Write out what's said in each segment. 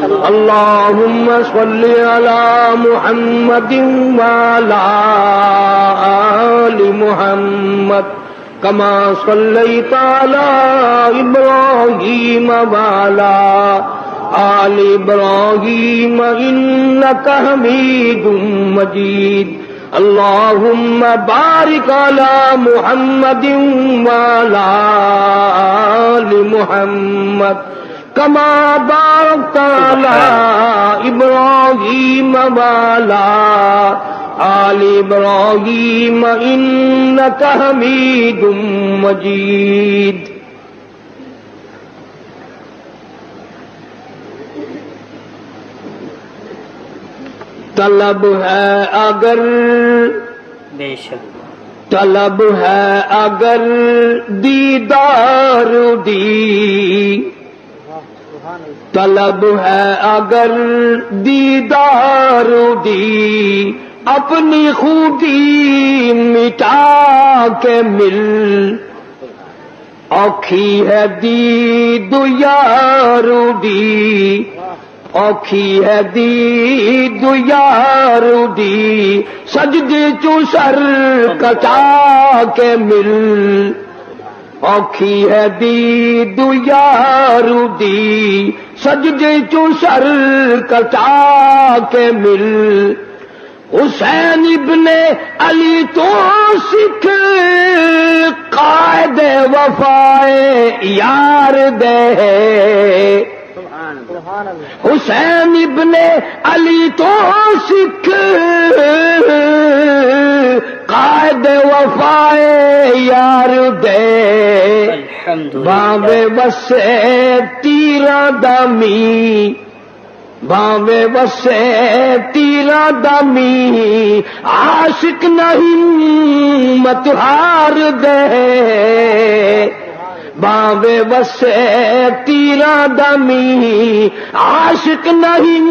اللهم صل على محمد وعلى آل محمد كما صليت على إبراهيم وعلى آل إبراهيم إنك حميد مجيد اللهم بارك على محمد وعلى آل محمد كما باركت على إبراهيم وعلى آل إبراهيم إنك حميد مجيد طلب ہے اگر بے شک طلب ہے اگر دیدار دی طلب ہے اگر دیدار دی اپنی خوبی مٹا کے مل اوکھی ہے دید یار دی اوکھی ہے دید یار دی سجدے چوں سر کٹا کے مل اوکھی ہے دید یار دی سجدے چوں سر کٹا کے مل حسین ابن علی تو سکھ قائد وفائے یار دے حسین ابن علی تو سکھ قائد وفائے یار دے باوے وسے تیرا دمی باوے وسے تیرا دمی عاشق نہیں مت ہار دے باوے وسے تیرا دمی عاشق نہیں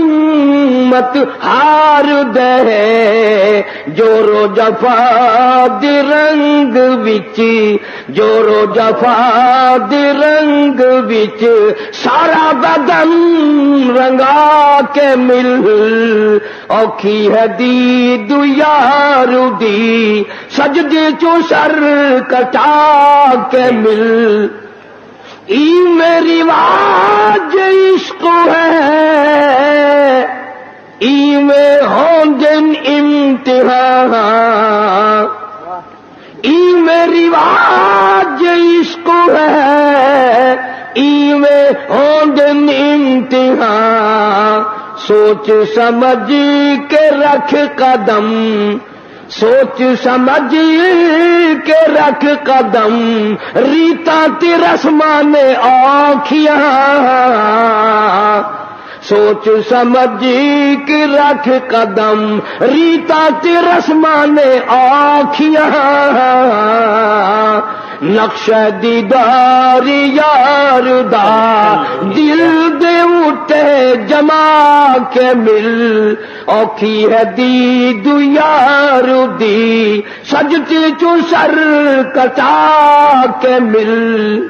مت ہار دے جورو جفا دی رنگ وچ جورو جفا دی رنگ وچ سارا بدن رنگا کے مل اوکھی ہے دید یار دی سجدے چوں سر کٹا کے مل ای میری واج عشق ہے ای میں ہوں دن امتحان ای میری واج عشق ہے ای میں ہوں دن امتحان سوچ سمجھ کے رکھ قدم سوچ سمجھ کے رکھ قدم ریتا تی رسمان آنکھیاں سوچ سمجھ کے رکھ قدم ریتا تی رسمان آنکھیاں نقش دیدار یار دا دل دے اٹھے جما کے مل اوکھی ہے دید یار دی سجدے چوں سر کٹا کے مل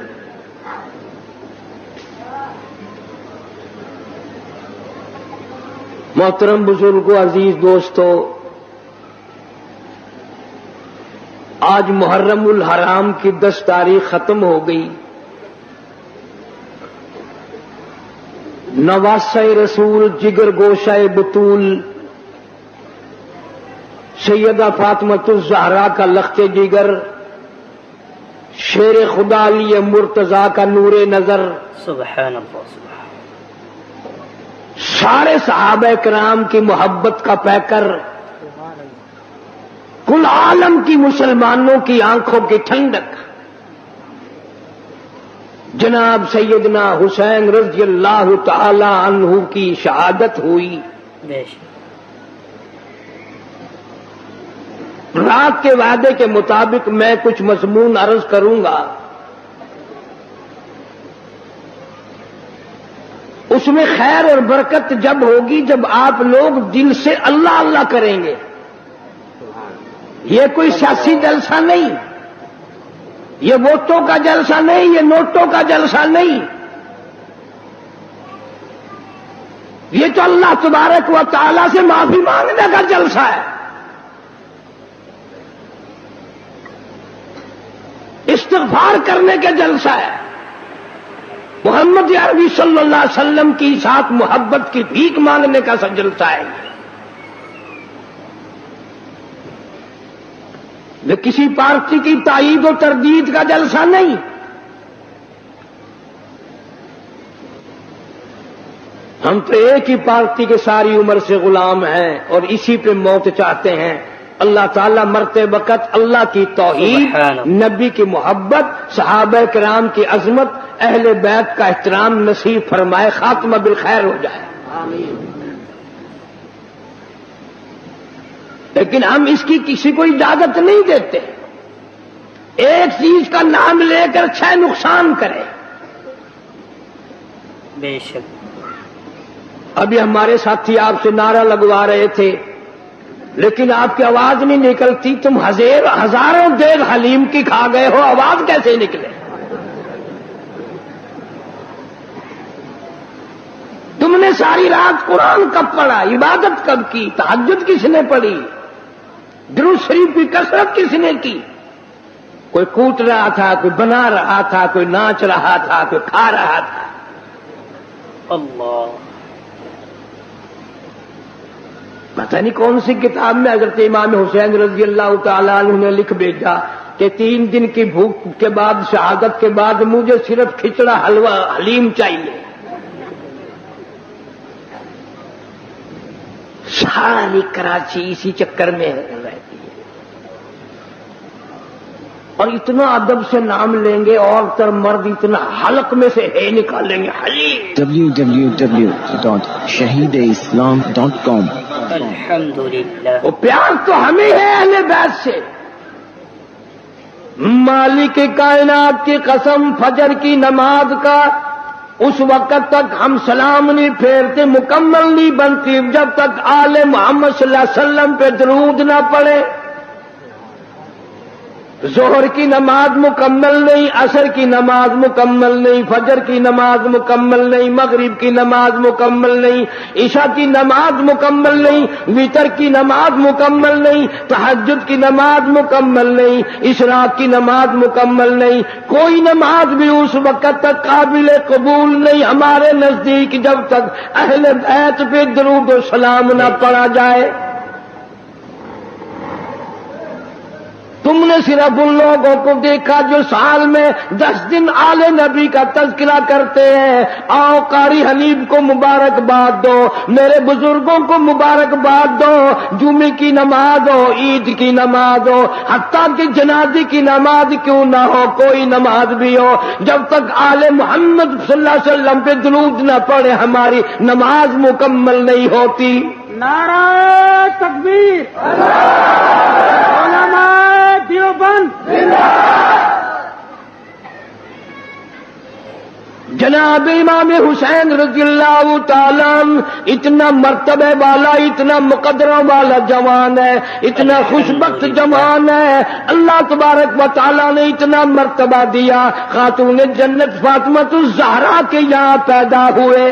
محترم بزرگوں عزیز دوستو آج محرم الحرام کی 10 تاریخ ختم ہو گئی نواسہ رسول جگر گوشہ بطول سیدہ فاطمۃ الزہرا کا لخت جگر شیر خدا علی مرتضی کا نور نظر سبحان اللہ سارے صحابہ کرام کی محبت کا پیکر کل عالم کی مسلمانوں کی آنکھوں کی ٹھنڈک جناب سیدنا حسین رضی اللہ تعالی عنہ کی شہادت ہوئی رات کے وعدے کے مطابق میں کچھ مضمون عرض کروں گا اس میں خیر اور برکت جب ہوگی جب آپ لوگ دل سے اللہ اللہ کریں گے یہ کوئی سیاسی جلسہ نہیں یہ ووٹوں کا جلسہ نہیں یہ نوٹوں کا جلسہ نہیں یہ تو اللہ تبارک و تعالی سے معافی مانگنے کا جلسہ ہے، استغفار کرنے کا جلسہ ہے، محمد عربی صلی اللہ علیہ وسلم کی ساتھ محبت کی بھیک مانگنے کا جلسہ ہے۔ یہ کسی پارٹی کی تائید و تردید کا جلسہ نہیں۔ ہم تو ایک ہی پارٹی کے ساری عمر سے غلام ہیں اور اسی پہ موت چاہتے ہیں۔ اللہ تعالیٰ مرتے وقت اللہ کی توحید، نبی کی محبت، صحابہ کرام کی عظمت، اہل بیت کا احترام نصیب فرمائے، خاتمہ بالخیر ہو جائے۔ آمین۔ لیکن ہم اس کی کسی کو اجازت نہیں دیتے، ایک چیز کا نام لے کر 6 نقصان کرے۔ بے شک۔ ابھی ہمارے ساتھی آپ سے نعرہ لگوا رہے تھے، لیکن آپ کی آواز نہیں نکلتی، تم ہزاروں دیگ حلیم کی کھا گئے ہو، آواز کیسے نکلے؟ تم نے ساری رات قرآن کب پڑھا، عبادت کب کی، تہجد کس نے پڑھی، درود شریف کی کثرت کس نے کی؟ کوئی کوٹ رہا تھا، کوئی بنا رہا تھا، کوئی ناچ رہا تھا، کوئی کھا رہا تھا۔ اللہ، پتہ نہیں کون سی کتاب میں حضرت امام حسین رضی اللہ تعالیٰ عنہ نے لکھ بھیجا کہ 3 دن کی بھوک کے بعد، شہادت کے بعد مجھے صرف کھچڑا حلوہ حلیم چاہیے۔ ساری کراچی اسی چکر میں رہتی ہے، اور اتنا ادب سے نام لیں گے، عورت اور مرد اتنا حلق میں سے ہے نکالیں گے، حلیم۔ www.shahideislam.com الحمدللہ۔ وہ پیار تو ہمیں ہے اہل بیت سے۔ مالک کائنات کی قسم، فجر کی نماز کا اس وقت تک ہم سلام نہیں پھیرتے، مکمل نہیں بنتی جب تک آل محمد صلی اللہ علیہ وسلم پہ درود نہ پڑے۔ ظہر کی نماز مکمل نہیں، عصر کی نماز مکمل نہیں، فجر کی نماز مکمل نہیں، مغرب کی نماز مکمل نہیں، عشاء کی نماز مکمل نہیں، وتر کی نماز مکمل نہیں، تہجد کی نماز مکمل نہیں، اشراق کی نماز مکمل نہیں، کوئی نماز بھی اس وقت تک قابل قبول نہیں ہمارے نزدیک جب تک اہل بیت پہ درود و سلام نہ پڑھا جائے۔ تم نے صرف ان لوگوں کو دیکھا جو سال میں 10 دن آل نبی کا تذکرہ کرتے ہیں۔ آؤ قاری حنیف کو مبارکباد دو، میرے بزرگوں کو مبارکباد دو، جمعے کی نماز ہو، عید کی نماز ہو، حتیٰ کہ جنازے کی نماز کیوں نہ ہو، کوئی نماز بھی ہو، جب تک آل محمد صلی اللہ علیہ وسلم پہ درود نہ پڑے ہماری نماز مکمل نہیں ہوتی۔ نعرہ تکبیر، علماء دیوبند، جناب امام حسین رضی اللہ تعالیٰ عنہ اتنا مرتبہ والا، اتنا مقدروں والا جوان ہے، اتنا خوشبخت جوان ہے، اللہ تبارک و تعالیٰ نے اتنا مرتبہ دیا، خاتون جنت فاطمہ الزہرا کے یہاں پیدا ہوئے۔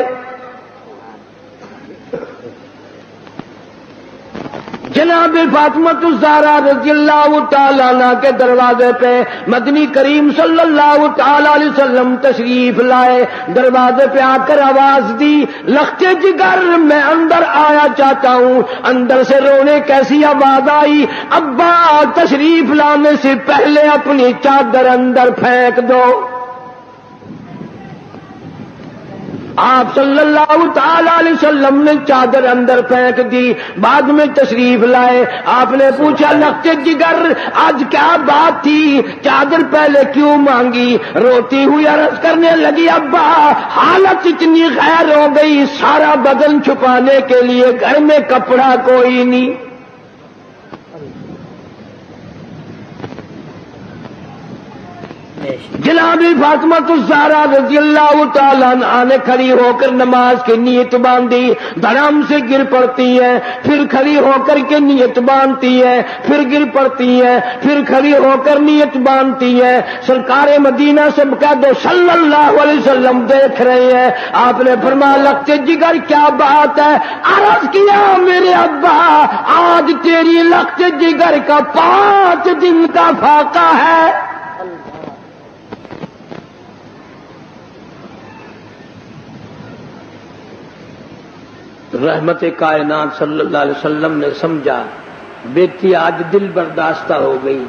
جناب فاطمہ الزہرا رضی اللہ تعالیٰ عنہ کے دروازے پہ مدنی کریم صلی اللہ تعالیٰ علیہ وسلم تشریف لائے، دروازے پہ آ کر آواز دی، لختے جگر میں اندر آیا چاہتا ہوں۔ اندر سے رونے کیسی آواز آئی، ابا تشریف لانے سے پہلے اپنی چادر اندر پھینک دو۔ آپ صلی اللہ تعالی علیہ وسلم نے چادر اندر پھینک دی، بعد میں تشریف لائے۔ آپ نے پوچھا لختے جگر آج کیا بات تھی، چادر پہلے کیوں مانگی؟ روتی ہوئی عرض کرنے لگی، ابا حالت اتنی غیر ہو گئی، سارا بدن چھپانے کے لیے گھر میں کپڑا کوئی نہیں۔ جناب فاطمہ الزہرا رضی اللہ تعالیٰ عنہا نے کھڑی ہو کر نماز کی نیت باندھی، دھڑام سے گر پڑتی ہے، پھر کھڑی ہو کر کے نیت باندھتی ہے، پھر گر پڑتی ہے، پھر کھڑی ہو کر نیت باندھتی ہے۔ سرکار مدینہ سے کہہ دو صلی اللہ علیہ وسلم دیکھ رہے ہیں۔ آپ نے فرمایا لگتے جگر کیا بات ہے؟ عرض کیا میرے ابا آج تیری لگتے جگر کا 5 دن کا فاقہ ہے۔ رحمت کائنات صلی اللہ علیہ وسلم نے سمجھا بیٹی آج دل برداشتہ ہو گئی۔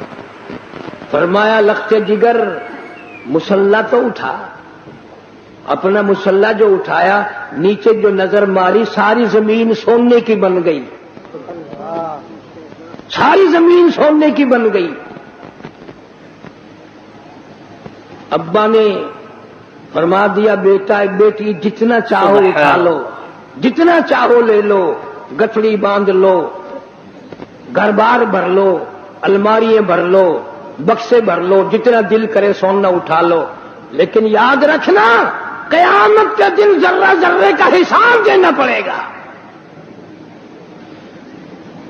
فرمایا لخت جگر مسلح تو اٹھا۔ اپنا مسلح جو اٹھایا، نیچے جو نظر ماری ساری زمین سونے کی بن گئی، ساری زمین سونے کی بن گئی۔ ابا نے فرما دیا بیٹا بیٹی جتنا چاہو اٹھا لو، جتنا چاہو لے لو، گٹھڑی باندھ لو، گھر بار بھر لو، الماریاں بھر لو، بکسے بھر لو، جتنا دل کرے سونا اٹھا لو، لیکن یاد رکھنا قیامت کے دن ذرہ ذرے کا حساب دینا پڑے گا۔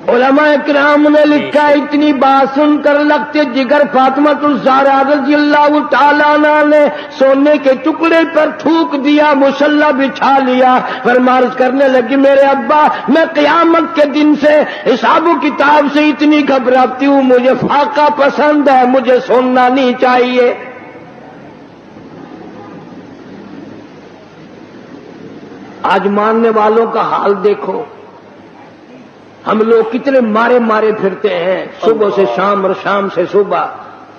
علماء کرام نے لکھا اتنی بات سن کر لگتے جگر فاطمہ الزہرا رضی اللہ تعالیٰ عنہ نے سونے کے ٹکڑے پر تھوک دیا، مسلح بچھا لیا، فرمارش کرنے لگی میرے ابا میں قیامت کے دن سے حساب و کتاب سے اتنی گھبراتی ہوں، مجھے فاقہ پسند ہے، مجھے سونا نہیں چاہیے۔ آج ماننے والوں کا حال دیکھو، ہم لوگ کتنے مارے مارے پھرتے ہیں، صبح سے شام اور شام سے صبح،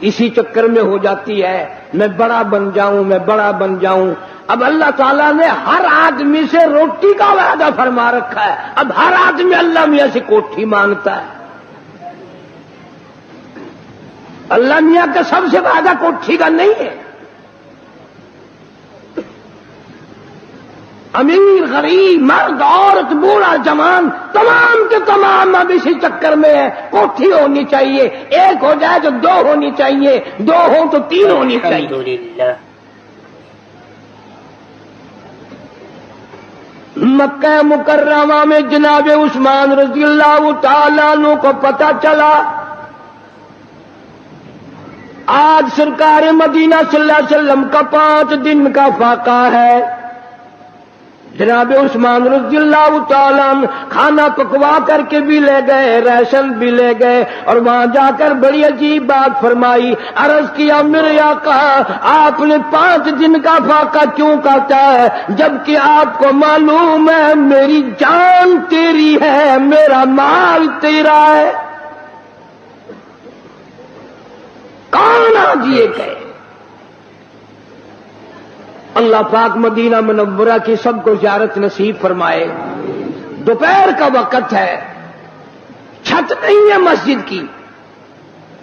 اسی چکر میں ہو جاتی ہے میں بڑا بن جاؤں، میں بڑا بن جاؤں۔ اب اللہ تعالیٰ نے ہر آدمی سے روٹی کا وعدہ فرما رکھا ہے، اب ہر آدمی اللہ میاں سے کوٹھی مانگتا ہے۔ اللہ میاں کا سب سے وعدہ کوٹھی کا نہیں ہے۔ امیر غریب مرد عورت بوڑھا جوان تمام کے تمام اب اسی چکر میں ہے، کوٹھی ہونی چاہیے، ایک ہو جائے تو 2 ہونی چاہیے، 2 ہوں تو 3 ہونی چاہیے۔ الحمدللہ۔ مکہ مکرمہ میں جناب عثمان رضی اللہ تعالیٰ عنہ کو پتہ چلا آج سرکار مدینہ صلی اللہ علیہ وسلم کا 5 دن کا فاقہ ہے۔ جناب عثمان رضی اللہ تعالیٰ عنہ کھانا پکوا کر کے بھی لے گئے، ریشن بھی لے گئے، اور وہاں جا کر بڑی عجیب بات فرمائی، عرض کیا میرے آقا آپ نے 5 دن کا فاقہ کیوں کہتا ہے جبکہ آپ کو معلوم ہے میری جان تیری ہے، میرا مال تیرا ہے۔ کون آج یہ کہے؟ اللہ پاک مدینہ منورہ کی سب کو زیارت نصیب فرمائے۔ دوپہر کا وقت ہے، چھت نہیں ہے مسجد کی۔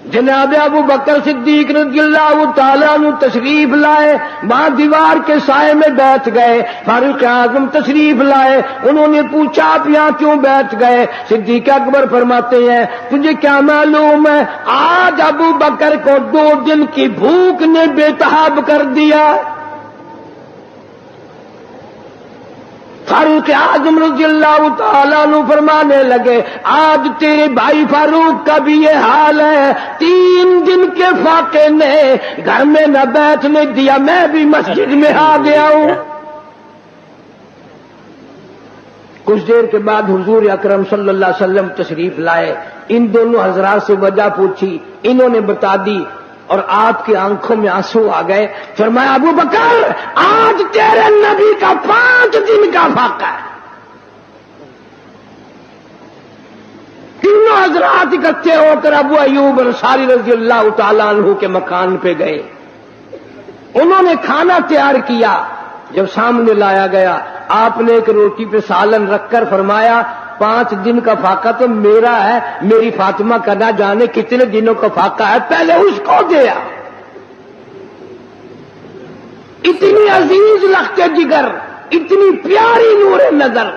جناب ابو بکر صدیق رضی اللہ تعالیٰ عنہ تشریف لائے، وہاں دیوار کے سائے میں بیٹھ گئے۔ فاروق اعظم تشریف لائے، انہوں نے پوچھا آپ یہاں کیوں بیٹھ گئے؟ صدیق اکبر فرماتے ہیں تجھے کیا معلوم ہے آج ابو بکر کو 2 دن کی بھوک نے بے تاب کر دیا۔ فاروق اعظم رضی اللہ تعالیٰ عنہ فرمانے لگے آج تیرے بھائی فاروق کا بھی یہ حال ہے، 3 دن کے فاقے نے گھر میں نہ بیٹھنے دیا، میں بھی مسجد میں آ گیا ہوں۔ کچھ دیر کے بعد حضور اکرم صلی اللہ علیہ وسلم تشریف لائے، ان دونوں حضرات سے وجہ پوچھی، انہوں نے بتا دی اور آپ کی آنکھوں میں آنسو آ گئے۔ فرمایا ابو بکر آج تیرے نبی کا 5 دن کا فاقہ ہے۔ تینوں حضرات اکٹھے ہو کر ابو ایوب انصاری رضی اللہ تعالیٰ عنہ کے مکان پہ گئے، انہوں نے کھانا تیار کیا۔ جب سامنے لایا گیا آپ نے ایک روٹی پہ سالن رکھ کر فرمایا 5 دن کا فاقہ تو میرا ہے، میری فاطمہ کا نہ جانے کتنے دنوں کا فاقہ ہے، پہلے اس کو دیا۔ اتنی عزیز لگتے جگر، اتنی پیاری نور نظر،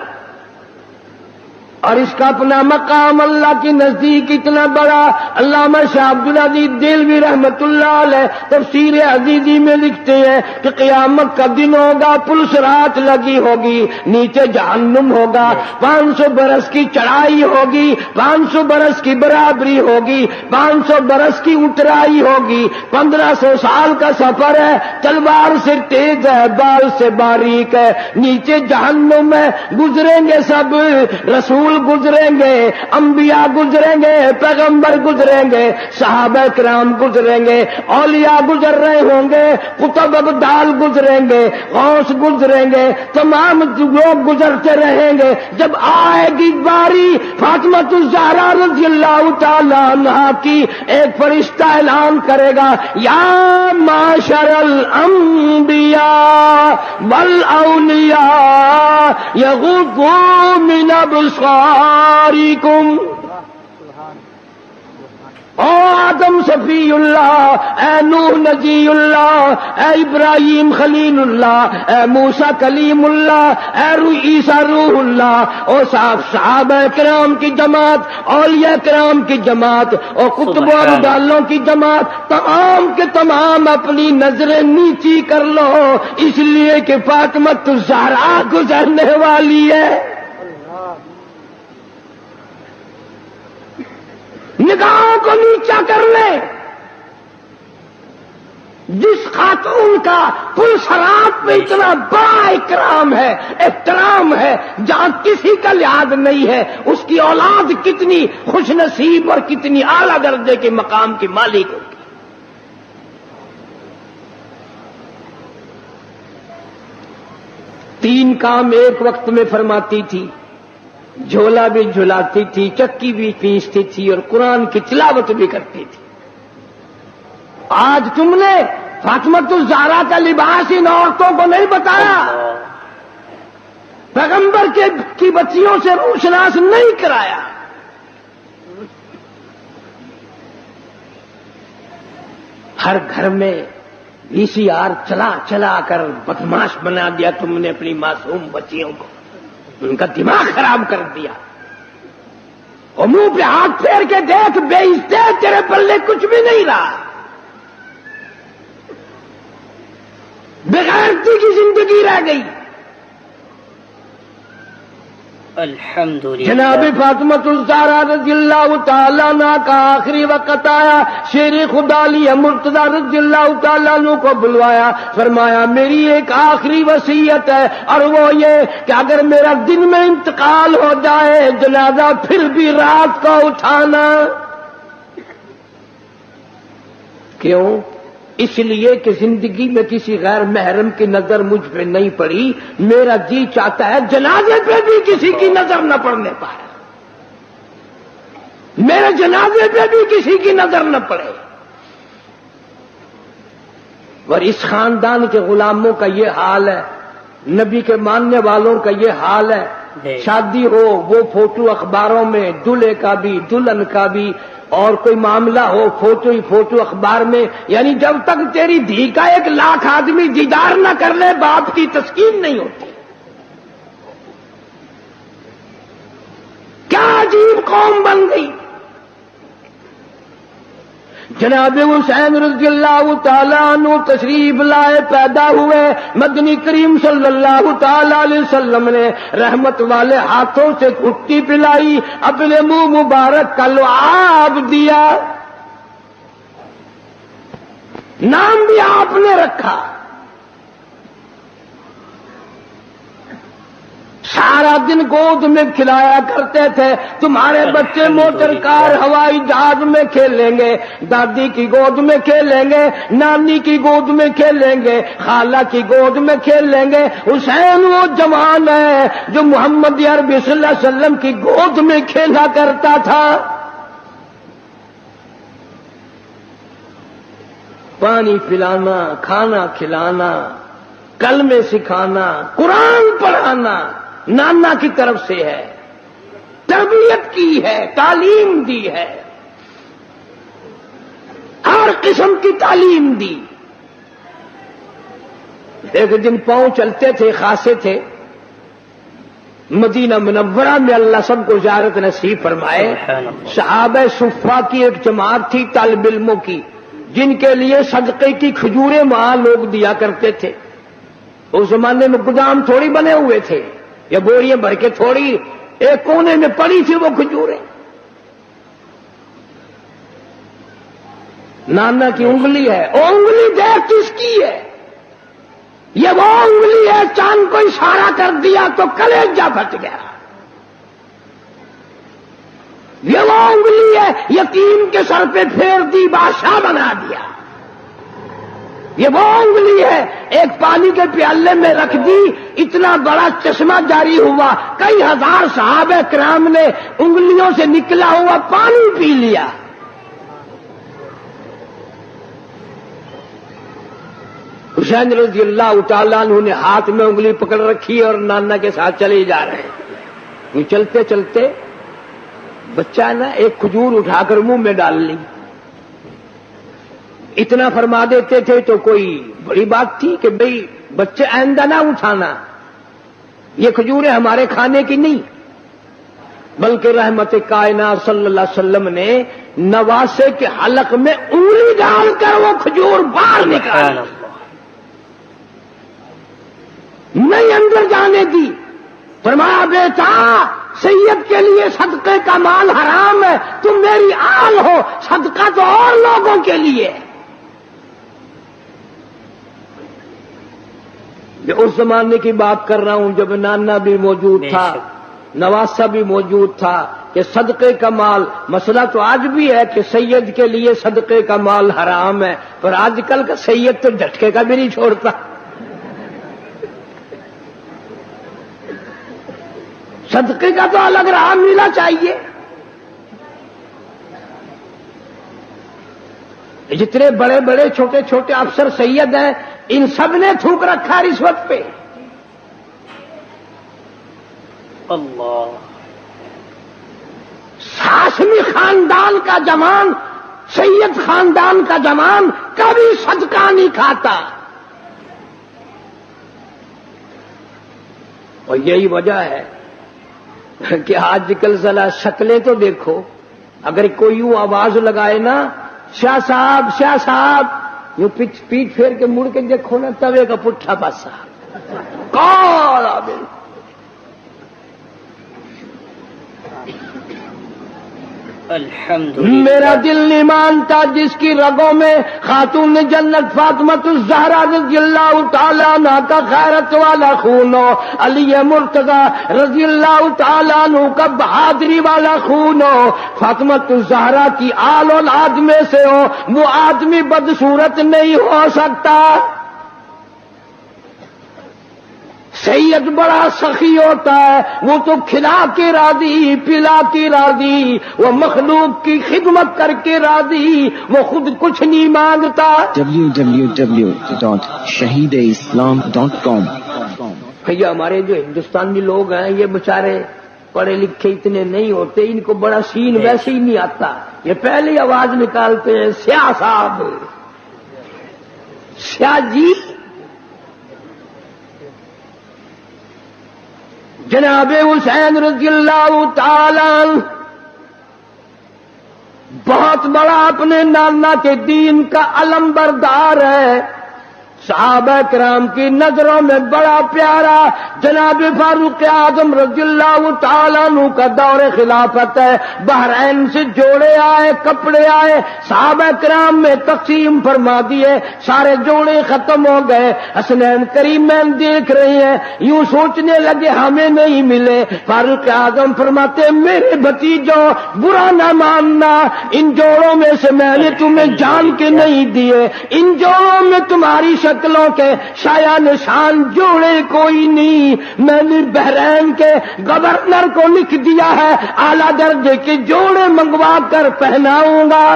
اور اس کا اپنا مقام اللہ کے نزدیک اتنا بڑا. علامہ شاہ عبدالعزیز دہلوی رحمت اللہ علیہ تفسیر عزیزی میں لکھتے ہیں کہ قیامت کا دن ہوگا، پل صراط لگی ہوگی، نیچے جہنم ہوگا، 500 برس کی چڑھائی ہوگی، 500 برس کی برابری ہوگی، 500 برس کی اترائی ہوگی، 1500 سال کا سفر ہے، تلوار سے تیز ہے، بال سے باریک ہے، نیچے جہنم ہے، گزریں گے سب، رسول گزریں گے، انبیاء گزریں گے، پیغمبر گزریں گے، صحابہ کرام گزریں گے، اولیاء گزر رہے ہوں گے، قطب ابدال گزریں گے، غوث گزریں گے، تمام لوگ گزرتے رہیں گے. جب آئے گی باری فاطمہ الزہرا رضی اللہ تعالی عنہا کی، ایک فرشتہ اعلان کرے گا، یا معاشر الانبیاء والاولیاء یغضوا من ابصارکم. او آدم صفی اللہ، اے نوح نجی اللہ، اے ابراہیم خلیل اللہ، اے موسیٰ کلیم اللہ، اے عیسیٰ روح اللہ، او صحابہ کرام کی جماعت، اولیاء کرام کی جماعت، اور قطب و ابدالوں کی جماعت، تمام کے تمام اپنی نظریں نیچی کر لو، اس لیے کہ فاطمہ الزہرا گزرنے والی ہے. نگاہوں کو نیچا کر لیں. جس خاتون کا پل صراط میں اتنا بڑا اکرام ہے، احترام ہے، جہاں کسی کا لحاظ نہیں ہے، اس کی اولاد کتنی خوش نصیب اور کتنی اعلیٰ درجے کے مقام کی مالک ہوگی. تین کام ایک وقت میں فرماتی تھی، جھولا بھی جھلاتی تھی، چکی بھی پیستی تھی، اور قرآن کی تلاوت بھی کرتی تھی. آج تم نے فاطمہ الزہرا کا لباس ان عورتوں کو نہیں بتایا، پیغمبر کی بچیوں سے روشناس نہیں کرایا. ہر گھر میں VCR چلا چلا کر بدماش بنا دیا تم نے اپنی معصوم بچیوں کو، ان کا دماغ خراب کر دیا. اور منہ پہ ہاتھ پھیر کے دیکھ، بے عزتے تیرے پلے کچھ بھی نہیں رہا، بغیرتی کی زندگی رہ گئی. الحمدللہ. جناب فاطمہ الزہرا رضی اللہ تعالیٰ عنہ کا آخری وقت آیا، شیر خدا علی مرتضیٰ رضی اللہ تعالیٰ عنہ کو بلوایا، فرمایا میری ایک آخری وصیت ہے، اور وہ یہ کہ اگر میرا دن میں انتقال ہو جائے، جنازہ پھر بھی رات کو اٹھانا. کیوں؟ اس لیے کہ زندگی میں کسی غیر محرم کی نظر مجھ پہ نہیں پڑی، میرا جی چاہتا ہے جنازے پہ بھی کسی کی نظر نہ پڑنے پائے، میرے جنازے پہ بھی کسی کی نظر نہ پڑے. اور اس خاندان کے غلاموں کا یہ حال ہے، نبی کے ماننے والوں کا یہ حال ہے. شادی ہو وہ فوٹو اخباروں میں، دلہے کا بھی دلہن کا بھی، اور کوئی معاملہ ہو فوٹو ہی فوٹو اخبار میں. یعنی جب تک تیری دھی کا 1,00,000 آدمی دیدار نہ کر لے، باپ کی تسکین نہیں ہوتی. کیا عجیب قوم بن گئی. جناب حسین رضی اللہ تعالیٰ عنہ تشریف لائے، پیدا ہوئے، مدنی کریم صلی اللہ تعالی علیہ وسلم نے رحمت والے ہاتھوں سے گھٹی پلائی، اپنے منہ مبارک کا لعاب دیا، نام بھی آپ نے رکھا. سارا دن گود میں کھلایا کرتے تھے. تمہارے بچے موٹر کار ہوائی جہاز میں کھیلیں گے، دادی کی گود میں کھیلیں گے، نانی کی گود میں کھیلیں گے، خالہ کی گود میں کھیلیں گے. حسین وہ جوان ہے جو محمد عربی صلی اللہ علیہ وسلم کی گود میں کھیلا کرتا تھا. پانی پلانا، کھانا کھلانا، کلمے سکھانا، قرآن پڑھانا نانا کی طرف سے ہے، تربیت کی ہے، تعلیم دی ہے، ہر قسم کی تعلیم دی. ایک دن پاؤں چلتے تھے، خاصے تھے، مدینہ منورہ میں اللہ سب کو زیارت نصیب فرمائے. صحابہ صفہ کی ایک جماعت تھی طالب علموں کی، جن کے لیے صدقے کی کھجوریں وہاں لوگ دیا کرتے تھے. اس زمانے میں گودام تھوڑی بنے ہوئے تھے، یا بوریاں بھر کے تھوڑی، ایک کونے میں پڑی تھی وہ کھجوریں. نانا کی انگلی ہے، وہ انگلی دیکھ کس کی ہے؟ یہ وہ انگلی ہے، چاند کو اشارہ کر دیا تو کلیجہ پھٹ گیا. یہ وہ انگلی ہے، یتیم کے سر پہ پھیر دی بادشاہ بنا دیا. یہ وہ انگلی ہے، ایک پانی کے پیالے میں رکھ دی، اتنا بڑا چشمہ جاری ہوا، کئی ہزار صحابہ کرام نے انگلیوں سے نکلا ہوا پانی پی لیا. حسین رضی اللہ تعالیٰ عنہ نے ہاتھ میں انگلی پکڑ رکھی اور نانا کے ساتھ چلے جا رہے ہیں. چلتے چلتے بچہ نا ایک کھجور اٹھا کر منہ میں ڈال لی. اتنا فرما دیتے تھے تو کوئی بڑی بات تھی کہ بھئی بچے آئندہ نہ اٹھانا، یہ کھجوریں ہمارے کھانے کی نہیں، بلکہ رحمت کائنات صلی اللہ علیہ وسلم نے نواسے کے حلق میں انگلی ڈال کر وہ کھجور باہر نکالا، نہیں اندر جانے دی. فرمایا بیٹا سید کے لیے صدقے کا مال حرام ہے، تم میری آل ہو، صدقہ تو اور لوگوں کے لیے. یہ اس زمانے کی بات کر رہا ہوں جب نانا بھی موجود تھا، نواسا بھی موجود تھا، کہ صدقے کا مال. مسئلہ تو آج بھی ہے کہ سید کے لیے صدقے کا مال حرام ہے، پر آج کل کا سید تو جھٹکے کا بھی نہیں چھوڑتا. صدقے کا تو الگ راہ ملنا چاہیے. جتنے بڑے بڑے چھوٹے چھوٹے افسر سید ہیں، ان سب نے تھوک رکھا رشوت پہ. اللہ، ہاشمی خاندان کا جوان، سید خاندان کا جوان کبھی صدقہ نہیں کھاتا. اور یہی وجہ ہے کہ آج کل ذرا شکلیں تو دیکھو، اگر کوئی یوں آواز لگائے نا شاہ صاحب شاہ صاحب، یوں پیٹ پھیر کے مڑ کے دیکھو نا توے کا پٹھا پاسا کون آبل. میرا دل نہیں مانتا جس کی رگوں میں خاتون جنت فاطمۃ الزہرا رضی اللہ تعالیٰ عنہ کا غیرت والا خون ہو، علی مرتضی رضی اللہ تعالیٰ عنہ کا بہادری والا خون ہو، فاطمۃ الزہرا کی آل اولاد میں سے ہو، وہ آدمی بدصورت نہیں ہو سکتا. سید بڑا سخی ہوتا ہے، وہ تو کھلا کے راضی، پلا کے راضی، وہ مخلوق کی خدمت کر کے راضی، وہ خود کچھ نہیں مانگتا. www.shahideislam.com. بھیا ہمارے جو ہندوستانی لوگ ہیں یہ بےچارے پڑھے لکھے اتنے نہیں ہوتے، ان کو بڑا سین ویسے ہی نہیں آتا. یہ پہلی آواز نکالتے ہیں سیاہ صاحب، سیاہ جی. جناب حسین رضی اللہ تعالی بہت بڑا اپنے نانا کے دین کا علم بردار ہے، صحابہ کرام کی نظروں میں بڑا پیارا. جناب فاروق اعظم رضی اللہ تعالیٰ عنہ کا دور خلافت ہے، بحرین سے جوڑے آئے، کپڑے آئے، صحابہ کرام میں تقسیم فرما دیے، سارے جوڑے ختم ہو گئے. حسنین کریمین دیکھ رہے ہیں، یوں سوچنے لگے ہمیں نہیں ملے. فاروق اعظم فرماتے میرے بھتیجوں برا نہ ماننا، ان جوڑوں میں سے میں نے تمہیں جان کے نہیں دیے، ان جوڑوں میں تمہاری شکلوں کے شایا نشان جوڑے کوئی نہیں. میں نے بحرین کے گورنر کو لکھ دیا ہے اعلیٰ درجے کے جوڑے منگوا کر پہناؤں گا.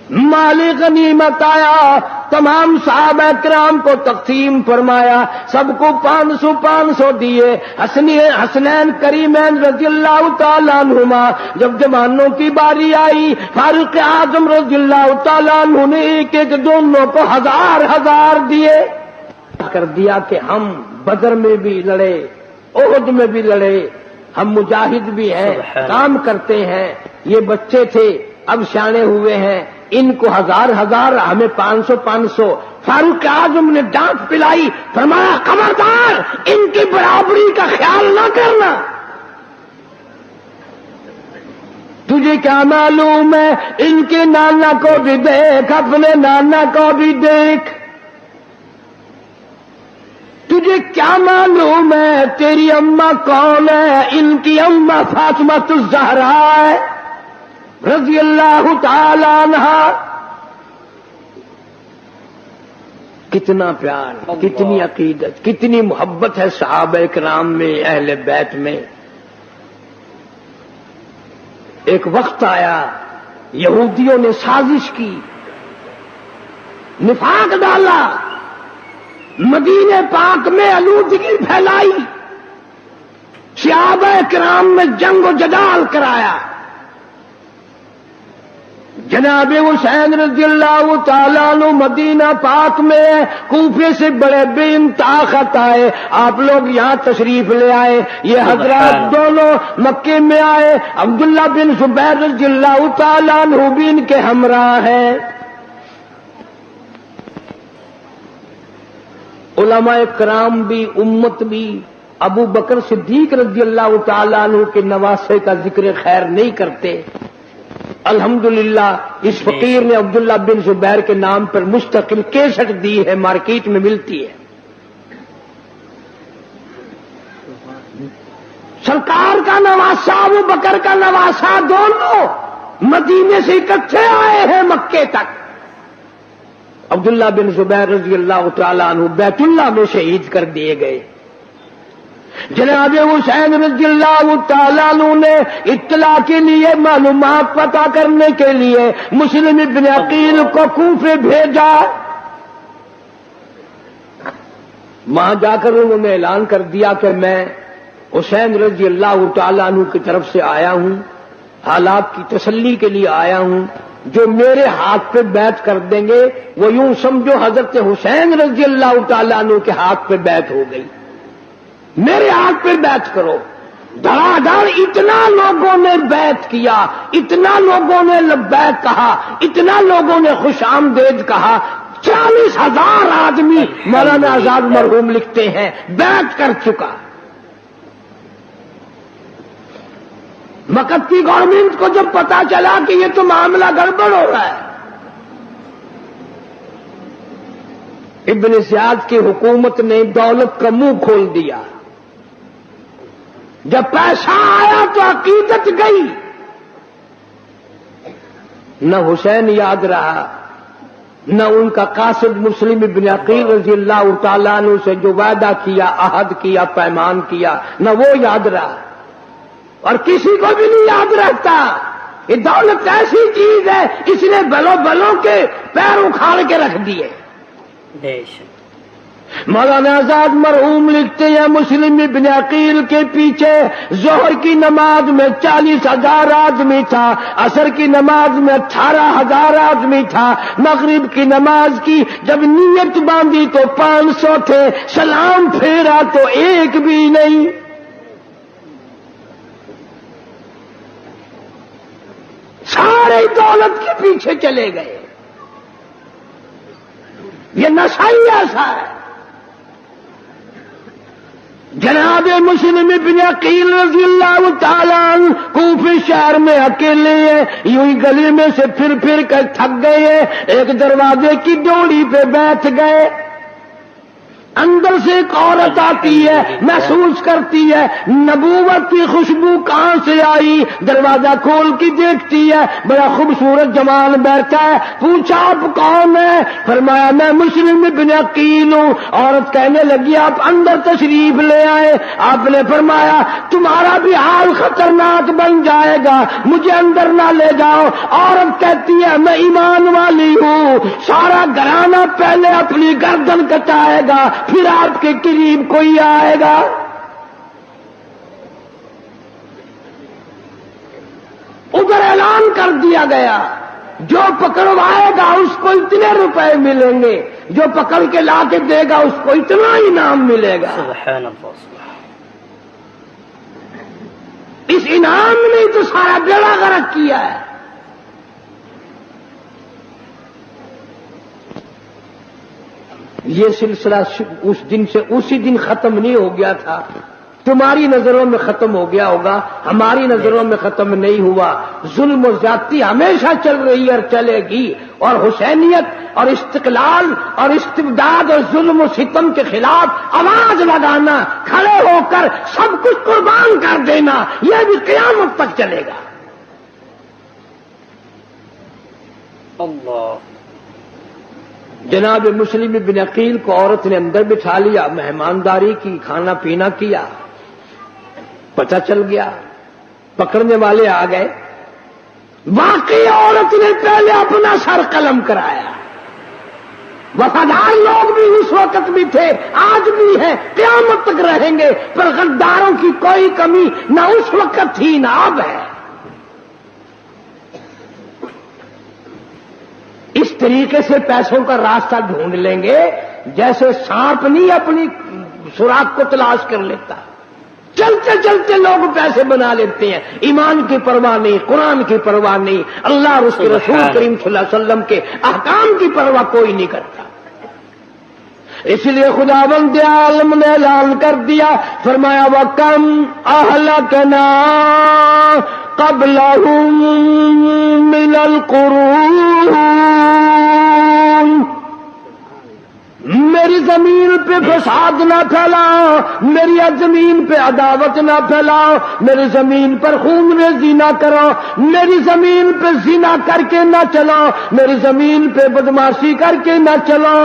مال غنیمت آیا، تمام صحابہ کرام کو تقسیم فرمایا، سب کو 500 دیے. حسنین کریمین رضی اللہ تعالیٰ عنہما جب جوانوں کی باری آئی، فاروق اعظم رضی اللہ تعالیٰ عنہ نے ایک ایک دونوں کو 1000 دیے. کر دیا کہ ہم بدر میں بھی لڑے، احد میں بھی لڑے، ہم مجاہد بھی ہیں، کام کرتے ہیں، یہ بچے تھے اب سیانے ہوئے ہیں، ان کو 1000 ہمیں 500 فاروق اعظم نے ڈانٹ پلائی، فرمایا خبردار ان کی برابری کا خیال نہ کرنا۔ تجھے کیا معلوم ہے، ان کے نانا کو بھی دیکھ، اپنے نانا کو بھی دیکھ۔ تجھے کیا معلوم ہے تیری اماں کون ہے؟ ان کی اماں فاطمہ الزہرا ہے رضی اللہ تعالی عنہا۔ کتنا پیار، کتنی عقیدت، کتنی محبت ہے صحابہ کرام میں، اہل بیت میں۔ ایک وقت آیا یہودیوں نے سازش کی، نفاق ڈالا، مدینے پاک میں آلودگی پھیلائی، صحابہ کرام میں جنگ و جدال کرایا۔ جناب حسین رضی اللہ تعالیٰ عنہ مدینہ پاک میں کوفے سے بڑے بے انتہا خط آئے، آپ لوگ یہاں تشریف لے آئے۔ یہ حضرات دونوں مکے میں آئے، عبداللہ بن زبیر رضی اللہ تعالیٰ عنہ بھی ان کے ہمراہ ہیں۔ علماء کرام بھی، امت بھی ابو بکر صدیق رضی اللہ تعالیٰ عنہ کے نواسے کا ذکر خیر نہیں کرتے۔ الحمدللہ اس فقیر نے عبداللہ بن زبیر کے نام پر مستقل کیسٹ دی ہے، مارکیٹ میں ملتی ہے۔ سرکار کا نواسا، ابو بکر کا نواسا، دونوں مدینے سے اکٹھے آئے ہیں مکے تک۔ عبداللہ بن زبیر رضی اللہ تعالیٰ عنہ بیت اللہ میں شہید کر دیے گئے۔ جناب حسین رضی اللہ تعالیٰ عنہ نے اطلاع کے لیے، معلومات پتا کرنے کے لیے مسلم ابن عقیل کو کوفے بھیجا۔ وہاں جا کر انہوں نے اعلان کر دیا کہ میں حسین رضی اللہ تعالیٰ عنہ کی طرف سے آیا ہوں، حالات کی تسلی کے لیے آیا ہوں، جو میرے ہاتھ پہ بیعت کر دیں گے وہ یوں سمجھو حضرت حسین رضی اللہ تعالیٰ عنہ کے ہاتھ پہ بیعت ہو گئی، میرے ہاتھ پہ بیعت کرو۔ دھڑا دھڑ اتنا لوگوں نے بیعت کیا، اتنا لوگوں نے لبیک کہا، اتنا لوگوں نے خوش آمدید کہا، 40,000 آدمی مولانا آزاد مرحوم لکھتے ہیں بیعت کر چکا۔ وقت کی گورنمنٹ کو جب پتا چلا کہ یہ تو معاملہ گڑبڑ ہو رہا ہے، ابن زیاد کی حکومت نے دولت کا منہ کھول دیا۔ جب پیسہ آیا تو عقیدت گئی، نہ حسین یاد رہا، نہ ان کا قاصد مسلم ابن عقیل رضی اللہ تعالیٰ عنہ سے جو وعدہ کیا، عہد کیا، پیمان کیا، نہ وہ یاد رہا، اور کسی کو بھی نہیں یاد رہتا۔ یہ دولت ایسی چیز ہے، اس نے بلوں کے پیر اکھاڑ کے رکھ دیے۔ مولانا آزاد مرحوم لکھتے ہیں مسلم ابن عقیل کے پیچھے ظہر کی نماز میں 40,000 آدمی تھا، عصر کی نماز میں 18,000 آدمی تھا، مغرب کی نماز کی جب نیت باندھی تو 500 تھے، سلام پھیرا تو ایک بھی نہیں۔ سارے دولت کے پیچھے چلے گئے۔ یہ نشہ ہی ایسا ہے۔ جناب مسلم ابن عقیل رضی اللہ تعالیٰ عنہ کوفے شہر میں اکیلے ہیں، یوں ہی گلی میں سے پھر کر تھک گئے ہیں، ایک دروازے کی ڈوری پہ بیٹھ گئے۔ اندر سے ایک عورت آتی ہے، محسوس کرتی ہے نبوت کی خوشبو کہاں سے آئی، دروازہ کھول کے دیکھتی ہے، بڑا خوبصورت جمال بیٹھا ہے۔ پوچھا آپ کون ہے؟ فرمایا میں مسلم ابن عقیل ہوں۔ عورت کہنے لگی آپ اندر تشریف لے آئے۔ آپ نے فرمایا تمہارا بھی حال خطرناک بن جائے گا، مجھے اندر نہ لے جاؤ۔ عورت کہتی ہے میں ایمان والی ہوں، سارا گھرانہ پہلے اپنی گردن کٹائے گا پھر آپ کے قریب کوئی آئے گا۔ ادھر اعلان کر دیا گیا جو پکڑوائے گا اس کو اتنے روپے ملیں گے، جو پکڑ کے لا کے دے گا اس کو اتنا انعام ملے گا. سبحان اللہ. اس انعام نے تو سارا بیڑا غرق کیا ہے. یہ سلسلہ اس دن سے اسی دن ختم نہیں ہو گیا تھا. تمہاری نظروں میں ختم ہو گیا ہوگا، ہماری نظروں میں ختم نہیں ہوا. ظلم و زیادتی ہمیشہ چل رہی ہے اور چلے گی، اور حسینیت اور استقلال اور استبداد اور ظلم و ستم کے خلاف آواز لگانا، کھڑے ہو کر سب کچھ قربان کر دینا، یہ بھی قیامت تک چلے گا. اللہ. جناب مسلم بن عقیل کو عورت نے اندر بٹھا لیا، مہمانداری کی، کھانا پینا کیا. پتہ چل گیا، پکڑنے والے آ گئے. واقعی عورت نے پہلے اپنا سر قلم کرایا. وفادار لوگ بھی اس وقت بھی تھے، آج بھی ہیں، قیامت تک رہیں گے، پر غداروں کی کوئی کمی نہ اس وقت تھی نہ اب ہے. اس طریقے سے پیسوں کا راستہ ڈھونڈ لیں گے جیسے سانپ نہیں اپنی سوراخ کو تلاش کر لیتا. چلتے چلتے لوگ پیسے بنا لیتے ہیں، ایمان کی پرواہ نہیں، قرآن کی پرواہ نہیں، اللہ اور اس کے رسول کریم صلی اللہ علیہ وسلم کے احکام کی پرواہ کوئی نہیں کرتا. اس لیے خداوند عالم نے اعلان کر دیا، فرمایا وَكَمْ أَهْلَكْنَا قَبْلَهُم مِّنَ الْقُرُونِ. میری زمین پہ فساد نہ پھیلاؤ، میری زمین پہ عداوت نہ پھیلاؤ، میری زمین پر خون ریزی نہ کرو، میری زمین پہ زنا کر کے نہ چلو، میری زمین پہ بدماشی کر کے نہ چلو.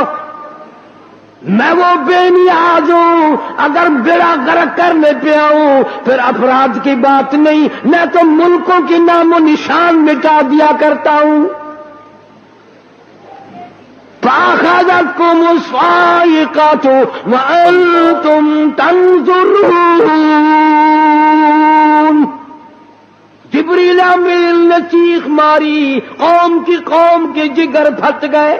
میں وہ بے نیاز ہوں، اگر بیڑا غرق کرنے پہ آؤں پھر افراد کی بات نہیں، میں تو ملکوں کی نام و نشان مٹا دیا کرتا ہوں. فَأَخَذَتْكُمُ الصَّاعِقَةُ وَأَنْتُمْ تَنْظُرُونَ. جبریل امین نے چیخ ماری، قوم کے جگر پھٹ گئے.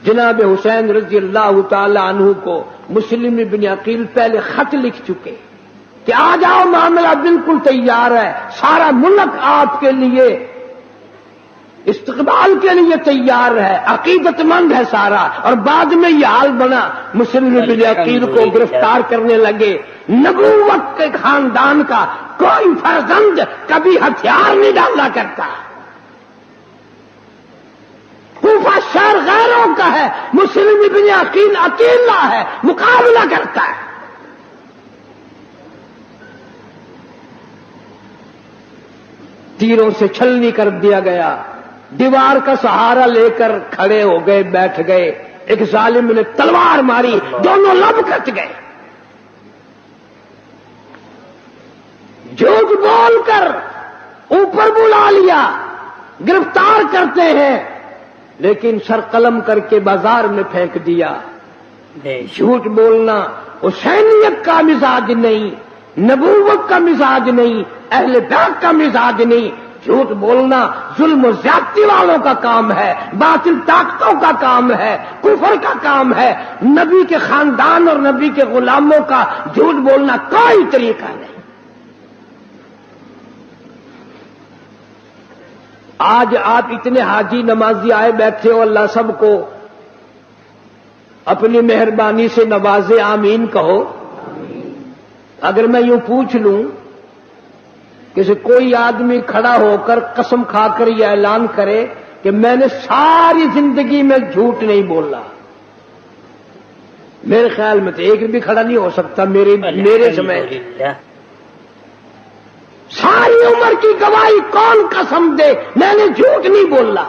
جناب حسین رضی اللہ تعالی عنہ کو مسلم بن عقیل پہلے خط لکھ چکے کہ آ جاؤ، معاملہ بالکل تیار ہے، سارا ملک آپ کے لیے استقبال کے لیے تیار ہے، عقیدت مند ہے سارا. اور بعد میں یہ حال بنا، مسلم بن عقیل کو گرفتار کرنے لگے. نبوت کے خاندان کا کوئی فرزند کبھی ہتھیار نہیں ڈالا کرتا. کوفہ شہر غیروں کا ہے، مسلم بن عقیل اکیلا ہے، مقابلہ کرتا ہے. تیروں سے چھلنی کر دیا گیا، دیوار کا سہارا لے کر کھڑے ہو گئے، بیٹھ گئے. ایک ظالم نے تلوار ماری، دونوں لب کٹ گئے. جھوٹ بول کر اوپر بلا لیا، گرفتار کرتے ہیں، لیکن سر قلم کر کے بازار میں پھینک دیا. جھوٹ بولنا حسینیت کا مزاج نہیں، نبوت کا مزاج نہیں، اہل بیت کا مزاج نہیں. جھوٹ بولنا ظلم و زیادتی والوں کا کام ہے، باطل طاقتوں کا کام ہے، کفر کا کام ہے. نبی کے خاندان اور نبی کے غلاموں کا جھوٹ بولنا کوئی طریقہ نہیں. آج آپ اتنے حاجی نمازی آئے بیٹھے ہو، اللہ سب کو اپنی مہربانی سے نوازے، آمین کہو. اگر میں یوں پوچھ لوں کہ کوئی آدمی کھڑا ہو کر قسم کھا کر یہ اعلان کرے کہ میں نے ساری زندگی میں جھوٹ نہیں بولا، میرے خیال میں تو ایک بھی کھڑا نہیں ہو سکتا میرے سمیت. ساری عمر کی گواہی کون قسم دے میں نے جھوٹ نہیں بولا؟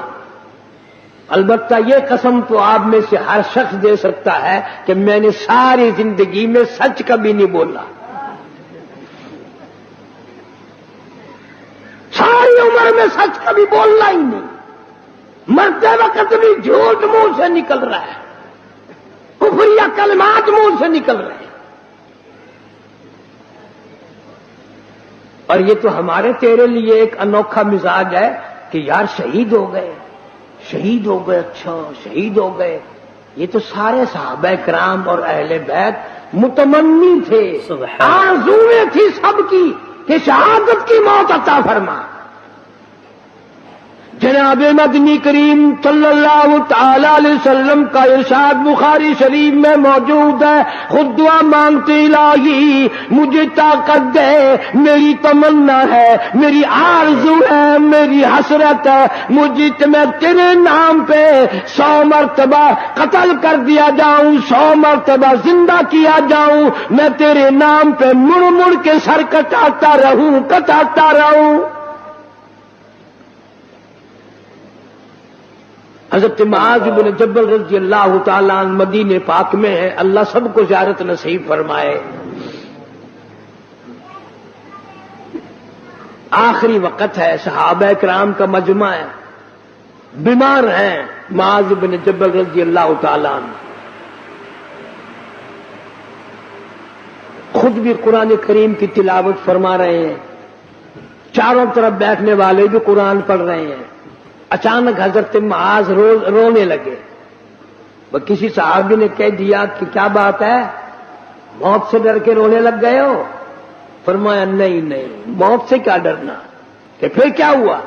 البتہ یہ قسم تو آپ میں سے ہر شخص دے سکتا ہے کہ میں نے ساری زندگی میں سچ کبھی نہیں بولا. ساری عمر میں سچ کبھی بولنا ہی نہیں، مرتے وقت بھی جھوٹ منہ سے نکل رہا ہے، کفریہ کلمات منہ سے نکل رہے ہیں. اور یہ تو ہمارے تیرے لیے ایک انوکھا مزاج ہے کہ یار شہید ہو گئے، شہید ہو گئے، اچھا شہید ہو گئے. یہ تو سارے صحابہ کرام اور اہل بیت متمنی تھے، آرزویں تھی سب کی کہ شہادت کی موت عطا فرما. جناب مدنی کریم صلی اللہ تعالی علیہ وسلم کا ارشاد بخاری شریف میں موجود ہے، خود دعا مانگتے الہی مجھے طاقت دے، میری تمنا ہے، میری آرزو ہے، میری حسرت ہے، مجھے میں تیرے نام پہ 100 مرتبہ قتل کر دیا جاؤں، 100 مرتبہ زندہ کیا جاؤں، میں تیرے نام پہ مڑ مڑ کے سر کٹاتا رہوں. حضرت معاذ بن جبل رضی اللہ تعالیٰ عنہ مدینے پاک میں ہے، اللہ سب کو زیارت نصیب فرمائے. آخری وقت ہے، صحابہ کرام کا مجمع ہے، بیمار ہیں معاذ بن جبل رضی اللہ تعالیٰ عنہ. خود بھی قرآن کریم کی تلاوت فرما رہے ہیں، چاروں طرف بیٹھنے والے بھی قرآن پڑھ رہے ہیں. اچانک حضرت معاذ رونے لگے. وہ کسی صحابی نے کہہ دیا کہ کیا بات ہے، موت سے ڈر کے رونے لگ گئے ہو؟ فرمایا نہیں، موت سے کیا ڈرنا. کہ پھر کیا ہوا؟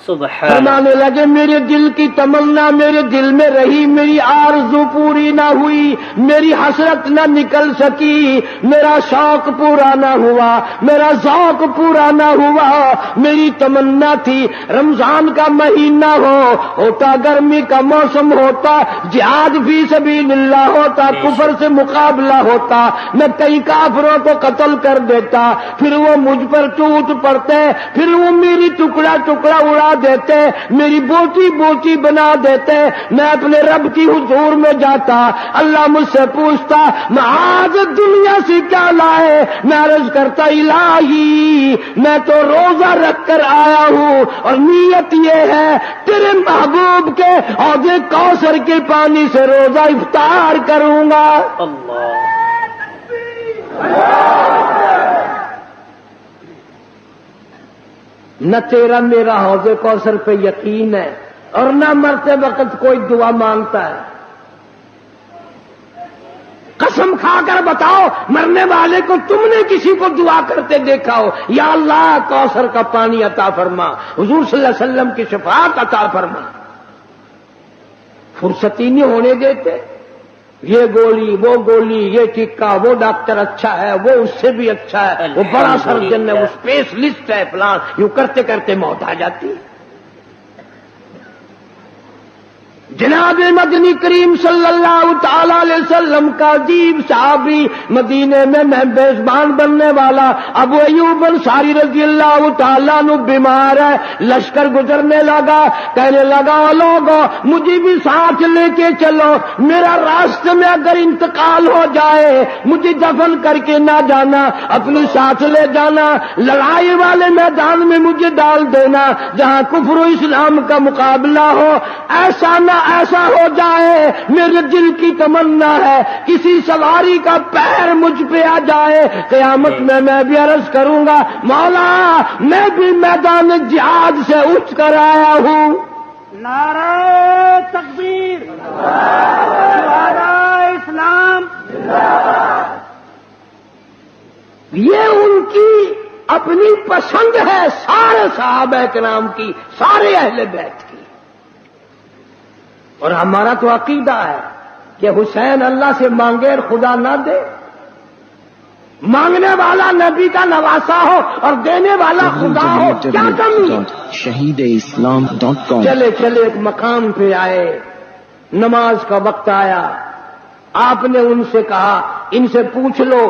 فرمانے لگے میرے دل کی تمنا میرے دل میں رہی، میری آرزو پوری نہ ہوئی، میری حسرت نہ نکل سکی، میرا شوق پورا نہ ہوا، میرا ذوق پورا نہ ہوا. میری تمنا تھی رمضان کا مہینہ ہوتا، گرمی کا موسم ہوتا، جہاد فی سبیل اللہ ہوتا، کفر سے مقابلہ ہوتا، میں کئی کافروں کو قتل کر دیتا، پھر وہ مجھ پر ٹوٹ پڑتے، پھر وہ میری ٹکڑا ٹکڑا اڑا دیتے، میری بوٹی بوٹی بنا دیتے. میں اپنے رب کی حضور میں جاتا، اللہ مجھ سے پوچھتا معاذ دنیا سے کیا لائے؟ میں عرض کرتا الہی میں تو روزہ رکھ کر آیا ہوں اور نیت یہ ہے تیرے محبوب کے حوض کوثر کے پانی سے روزہ افطار کروں گا. اللہ نہ تیرا میرا حوض کوثر پہ یقین ہے اور نہ مرتے وقت کوئی دعا مانگتا ہے. قسم کھا کر بتاؤ مرنے والے کو تم نے کسی کو دعا کرتے دیکھا ہو یا اللہ کوثر کا پانی عطا فرما، حضور صلی اللہ علیہ وسلم کی شفاعت عطا فرما؟ فرصتی نہیں ہونے دیتے. یہ گولی وہ گولی، یہ ٹکا وہ ڈاکٹر اچھا ہے، وہ اس سے بھی اچھا ہے، وہ بڑا سرجن ہے، وہ اسپیشلسٹ ہے فلان، یوں کرتے کرتے موت آ جاتی. جناب مدنی کریم صلی اللہ تعالی علیہ وسلم کا عجیب صحابی مدینے میں میزبان بننے والا ابو ایوب انصاری رضی اللہ تعالیٰ عنہ بیمار ہے. لشکر گزرنے لگا، کہنے لگا لوگوں مجھے بھی ساتھ لے کے چلو، میرا راستے میں اگر انتقال ہو جائے مجھے دفن کر کے نہ جانا، اپنی ساتھ لے جانا، لڑائی والے میدان میں مجھے ڈال دینا جہاں کفر و اسلام کا مقابلہ ہو. ایسا ہو جائے میرے دل کی تمنا ہے کسی سواری کا پیر مجھ پہ آ جائے، قیامت میں بھی عرض کروں گا مولا میں بھی میدان جہاد سے اٹھ کر آیا ہوں. نعرہ تکبیر، نعرہ اسلام. یہ ان کی اپنی پسند ہے، سارے صحابہ کرام کی، سارے اہل بیت کی. اور ہمارا تو عقیدہ ہے کہ حسین اللہ سے مانگے اور خدا نہ دے. مانگنے والا نبی کا نواسا ہو اور دینے والا خدا ہو، کیا کمی ہے؟ shahideislam.com. چلے ایک مقام پہ آئے، نماز کا وقت آیا. آپ نے ان سے کہا ان سے پوچھ لو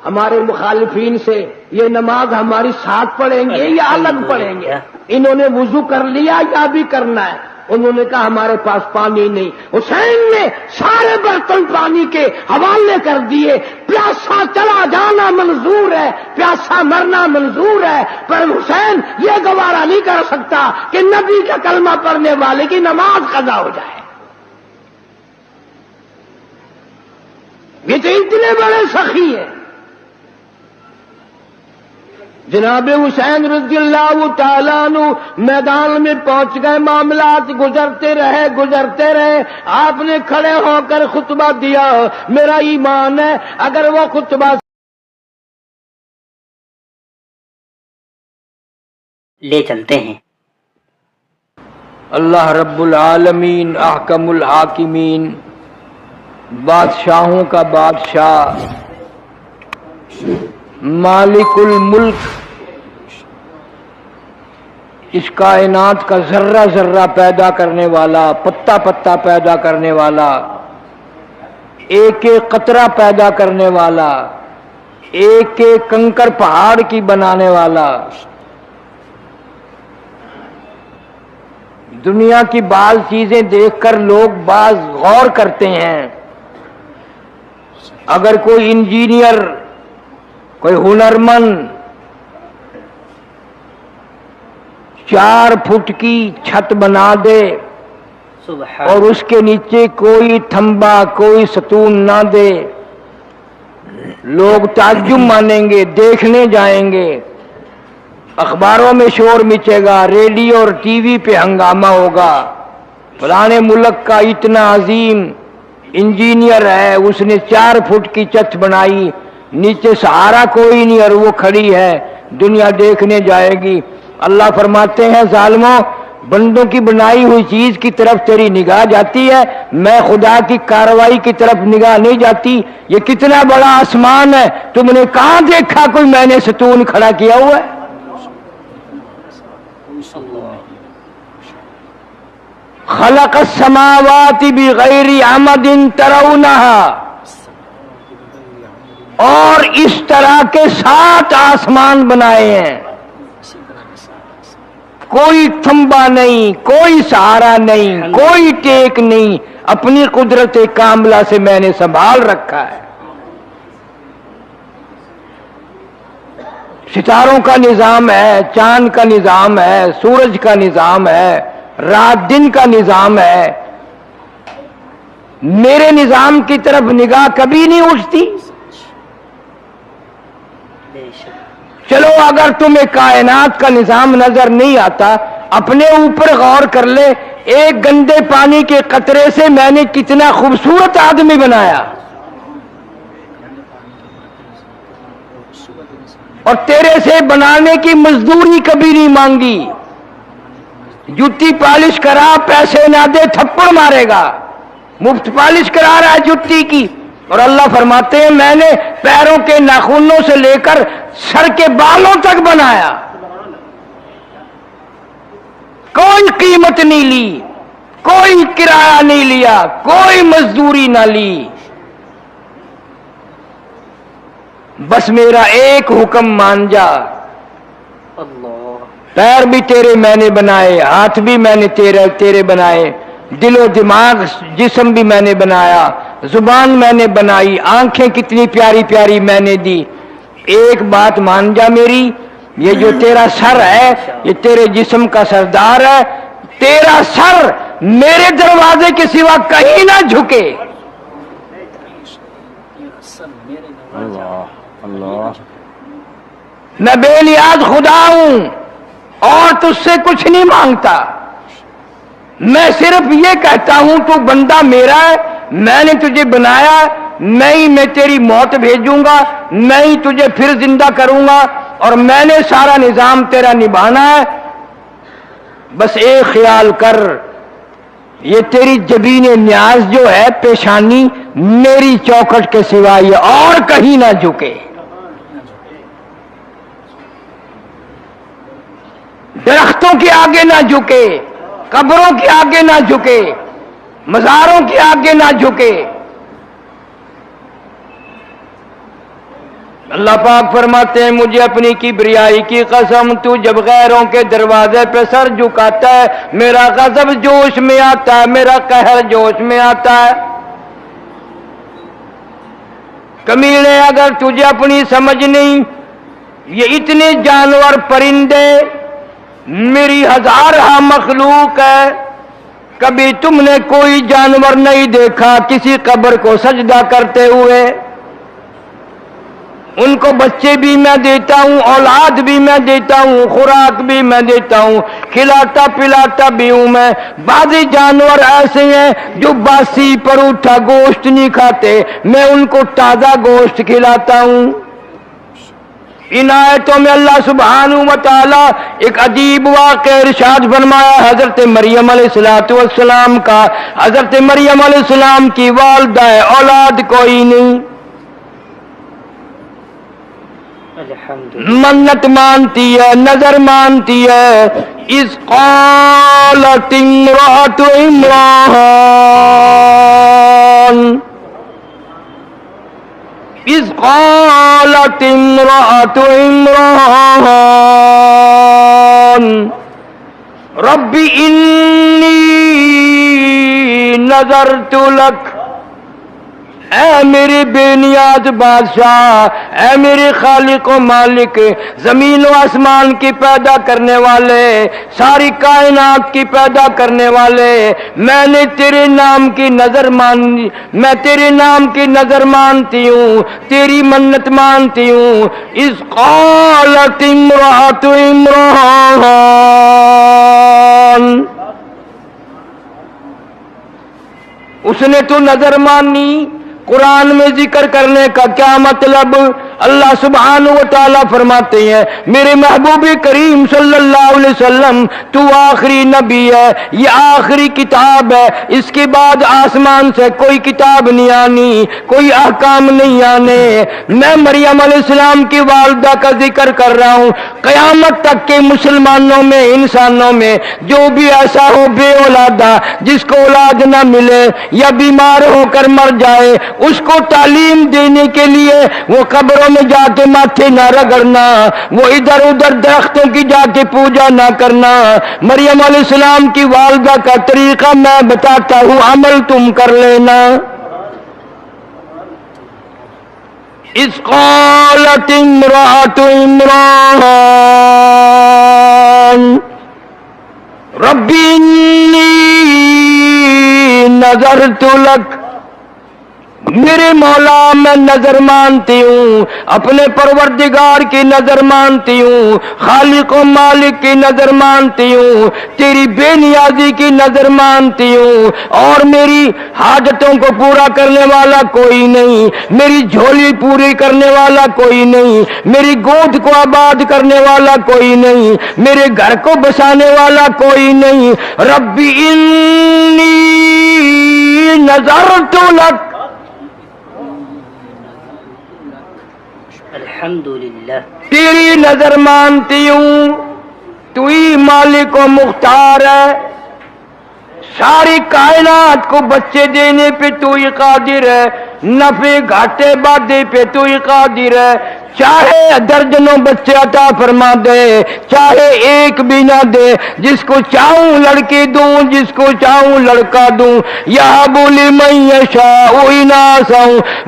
ہمارے مخالفین سے یہ نماز ہماری ساتھ پڑھیں گے یا الگ پڑھیں گے؟ انہوں نے وضو کر لیا یا بھی کرنا ہے؟ انہوں نے کہا ہمارے پاس پانی نہیں. حسین نے سارے برتن پانی کے حوالے کر دیے. پیاسا چلا جانا منظور ہے، پیاسا مرنا منظور ہے، پر حسین یہ گوارا نہیں کر سکتا کہ نبی کا کلمہ پڑھنے والے کی نماز قضا ہو جائے. یہ تو اتنے بڑے سخی ہیں. جناب حسین رضی اللہ تعالیٰ عنہ میدان میں پہنچ گئے، معاملات گزرتے رہے، آپ نے کھڑے ہو کر خطبہ دیا۔ میرا ایمان ہے اگر وہ خطبہ لے چلتے ہیں۔ اللہ رب العالمین احکم الحاکمین، بادشاہوں کا بادشاہ، مالک الملک، اس کائنات کا ذرہ ذرہ پیدا کرنے والا، پتا پتا پیدا کرنے والا، ایک ایک قطرہ پیدا کرنے والا، ایک ایک کنکر پہاڑ کی بنانے والا، دنیا کی بعض چیزیں دیکھ کر لوگ بعض غور کرتے ہیں۔ اگر کوئی انجینئر، کوئی ہنرمند 4 فٹ کی چھت بنا دے سبحان اور اس کے نیچے کوئی تھمبا، کوئی ستون نہ دے، لوگ تعجب مانیں گے، دیکھنے جائیں گے، اخباروں میں شور مچے گا، ریڈیو اور ٹی وی پہ ہنگامہ ہوگا، فلانے ملک کا اتنا عظیم انجینئر ہے، اس نے 4 فٹ کی چھت بنائی، نیچے سہارا کوئی نہیں اور وہ کھڑی ہے، دنیا دیکھنے جائے گی۔ اللہ فرماتے ہیں ظالموں، بندوں کی بنائی ہوئی چیز کی طرف تیری نگاہ جاتی ہے، میں خدا کی کارروائی کی طرف نگاہ نہیں جاتی۔ یہ کتنا بڑا آسمان ہے، تم نے کہاں دیکھا کوئی میں نے ستون کھڑا کیا ہوا ہے؟ خلق السماوات بغیر عمد ترونها، اور اس طرح کے 7 آسمان بنائے ہیں، کوئی تھمبا نہیں، کوئی سہارا نہیں، کوئی ٹیک نہیں، اپنی قدرت کاملہ سے میں نے سنبھال رکھا ہے۔ ستاروں کا نظام ہے، چاند کا نظام ہے، سورج کا نظام ہے، رات دن کا نظام ہے، میرے نظام کی طرف نگاہ کبھی نہیں اٹھتی۔ چلو اگر تمہیں کائنات کا نظام نظر نہیں آتا، اپنے اوپر غور کر لے، ایک گندے پانی کے قطرے سے میں نے کتنا خوبصورت آدمی بنایا، اور تیرے سے بنانے کی مزدوری کبھی نہیں مانگی، جوتی پالش کرا، پیسے نہ دے تھپڑ مارے گا، مفت پالش کرا رہا ہے جوتی کی۔ اور اللہ فرماتے ہیں میں نے پیروں کے ناخنوں سے لے کر سر کے بالوں تک بنایا، کوئی قیمت نہیں لی، کوئی کرایہ نہیں لیا، کوئی مزدوری نہ لی، بس میرا ایک حکم مان جا۔ اللہ، پیر بھی تیرے میں نے بنائے، ہاتھ بھی میں نے تیرے بنائے، دل و دماغ جسم بھی میں نے بنایا، زبان میں نے بنائی، آنکھیں کتنی پیاری پیاری میں نے دی۔ ایک بات مان جا میری، یہ جو تیرا سر ہے یہ تیرے جسم کا سردار ہے، تیرا سر میرے دروازے کے سوا کہیں نہ جھکے۔ میں بے نیاز خدا ہوں اور تجھ سے کچھ نہیں مانگتا، میں صرف یہ کہتا ہوں تو بندہ میرا ہے، میں نے تجھے بنایا، میں تیری موت بھیجوں گا، میں ہی تجھے پھر زندہ کروں گا، اور میں نے سارا نظام تیرا نبھانا ہے۔ بس ایک خیال کر، یہ تیری جبین نیاز جو ہے پیشانی، میری چوکھٹ کے سوا یہ اور کہیں نہ جھکے، درختوں کے آگے نہ جھکے، قبروں کے آگے نہ جھکے، مزاروں کے آگے نہ جھکے۔ اللہ پاک فرماتے ہیں مجھے اپنی کبریائی کی قسم، تو جب غیروں کے دروازے پہ سر جھکاتا ہے میرا غضب جوش میں آتا ہے، میرا قہر جوش میں آتا ہے۔ کمینے اگر تجھے اپنی سمجھ نہیں، یہ اتنے جانور پرندے میری ہزارہ مخلوق ہے، کبھی تم نے کوئی جانور نہیں دیکھا کسی قبر کو سجدہ کرتے ہوئے؟ ان کو بچے بھی میں دیتا ہوں، اولاد بھی میں دیتا ہوں، خوراک بھی میں دیتا ہوں، کھلاتا پلاتا بھی ہوں میں۔ بعضی جانور ایسے ہیں جو باسی پروٹھا گوشت نہیں کھاتے، میں ان کو تازہ گوشت کھلاتا ہوں۔ ان آیتوں میں اللہ سبحانہ و تعالی ایک عجیب واقعہ ارشاد فرمایا حضرت مریم علیہ السلام کا۔ حضرت مریم علیہ السلام کی والدہ ہے، اولاد کوئی نہیں، منت مانتی ہے، نظر مانتی ہے۔ اذ قالت امرأة عمران، اذ قالت امرأة عمران رب انی نذرت لک، اے میرے بے نیاز بادشاہ، اے میرے خالق و مالک، زمین و آسمان کی پیدا کرنے والے، ساری کائنات کی پیدا کرنے والے، میں نے تیرے نام کی نظر مانی، میں تیرے نام کی نظر مانتی ہوں، تیری منت مانتی ہوں۔ اذ قالت امرأة عمران، اس نے تو نظر مانی، قرآن میں ذکر کرنے کا کیا مطلب؟ اللہ سبحانہ و تعالیٰ فرماتے ہیں میرے محبوب کریم صلی اللہ علیہ وسلم تو آخری نبی ہے، یہ آخری کتاب ہے، اس کے بعد آسمان سے کوئی کتاب نہیں آنی، کوئی احکام نہیں آنے۔ میں مریم علیہ السلام کی والدہ کا ذکر کر رہا ہوں۔ قیامت تک کے مسلمانوں میں، انسانوں میں جو بھی ایسا ہو بے اولادہ، جس کو اولاد نہ ملے یا بیمار ہو کر مر جائے، اس کو تعلیم دینے کے لیے وہ قبروں میں جا کے ماتھے نہ رگڑنا، وہ ادھر ادھر درختوں کی جا کے پوجا نہ کرنا۔ مریم علیہ السلام کی والدہ کا طریقہ میں بتاتا ہوں، عمل تم کر لینا۔ اذ قالت امرأة عمران رب انی نذرت لک، میرے مولا میں نظر مانتی ہوں، اپنے پروردگار کی نظر مانتی ہوں، خالق و مالک کی نظر مانتی ہوں، تیری بے نیازی کی نظر مانتی ہوں، اور میری حاجتوں کو پورا کرنے والا کوئی نہیں، میری جھولی پوری کرنے والا کوئی نہیں، میری گود کو آباد کرنے والا کوئی نہیں، میرے گھر کو بسانے والا کوئی نہیں۔ رب انی نذرت لک، الحمدللہ، تیری نظر مانتی ہوں، تو ہی مالک و مختار ہے، ساری کائنات کو بچے دینے پہ تو ہی قادر ہے، نفع گھاٹے بادے پہ تو ہی قادر ہے، چاہے درجنوں بچے عطا فرما دے، چاہے ایک بھی نہ دے، جس کو چاہوں لڑکی دوں، جس کو چاہوں لڑکا دوں۔ یہب لمن یشاء اناثا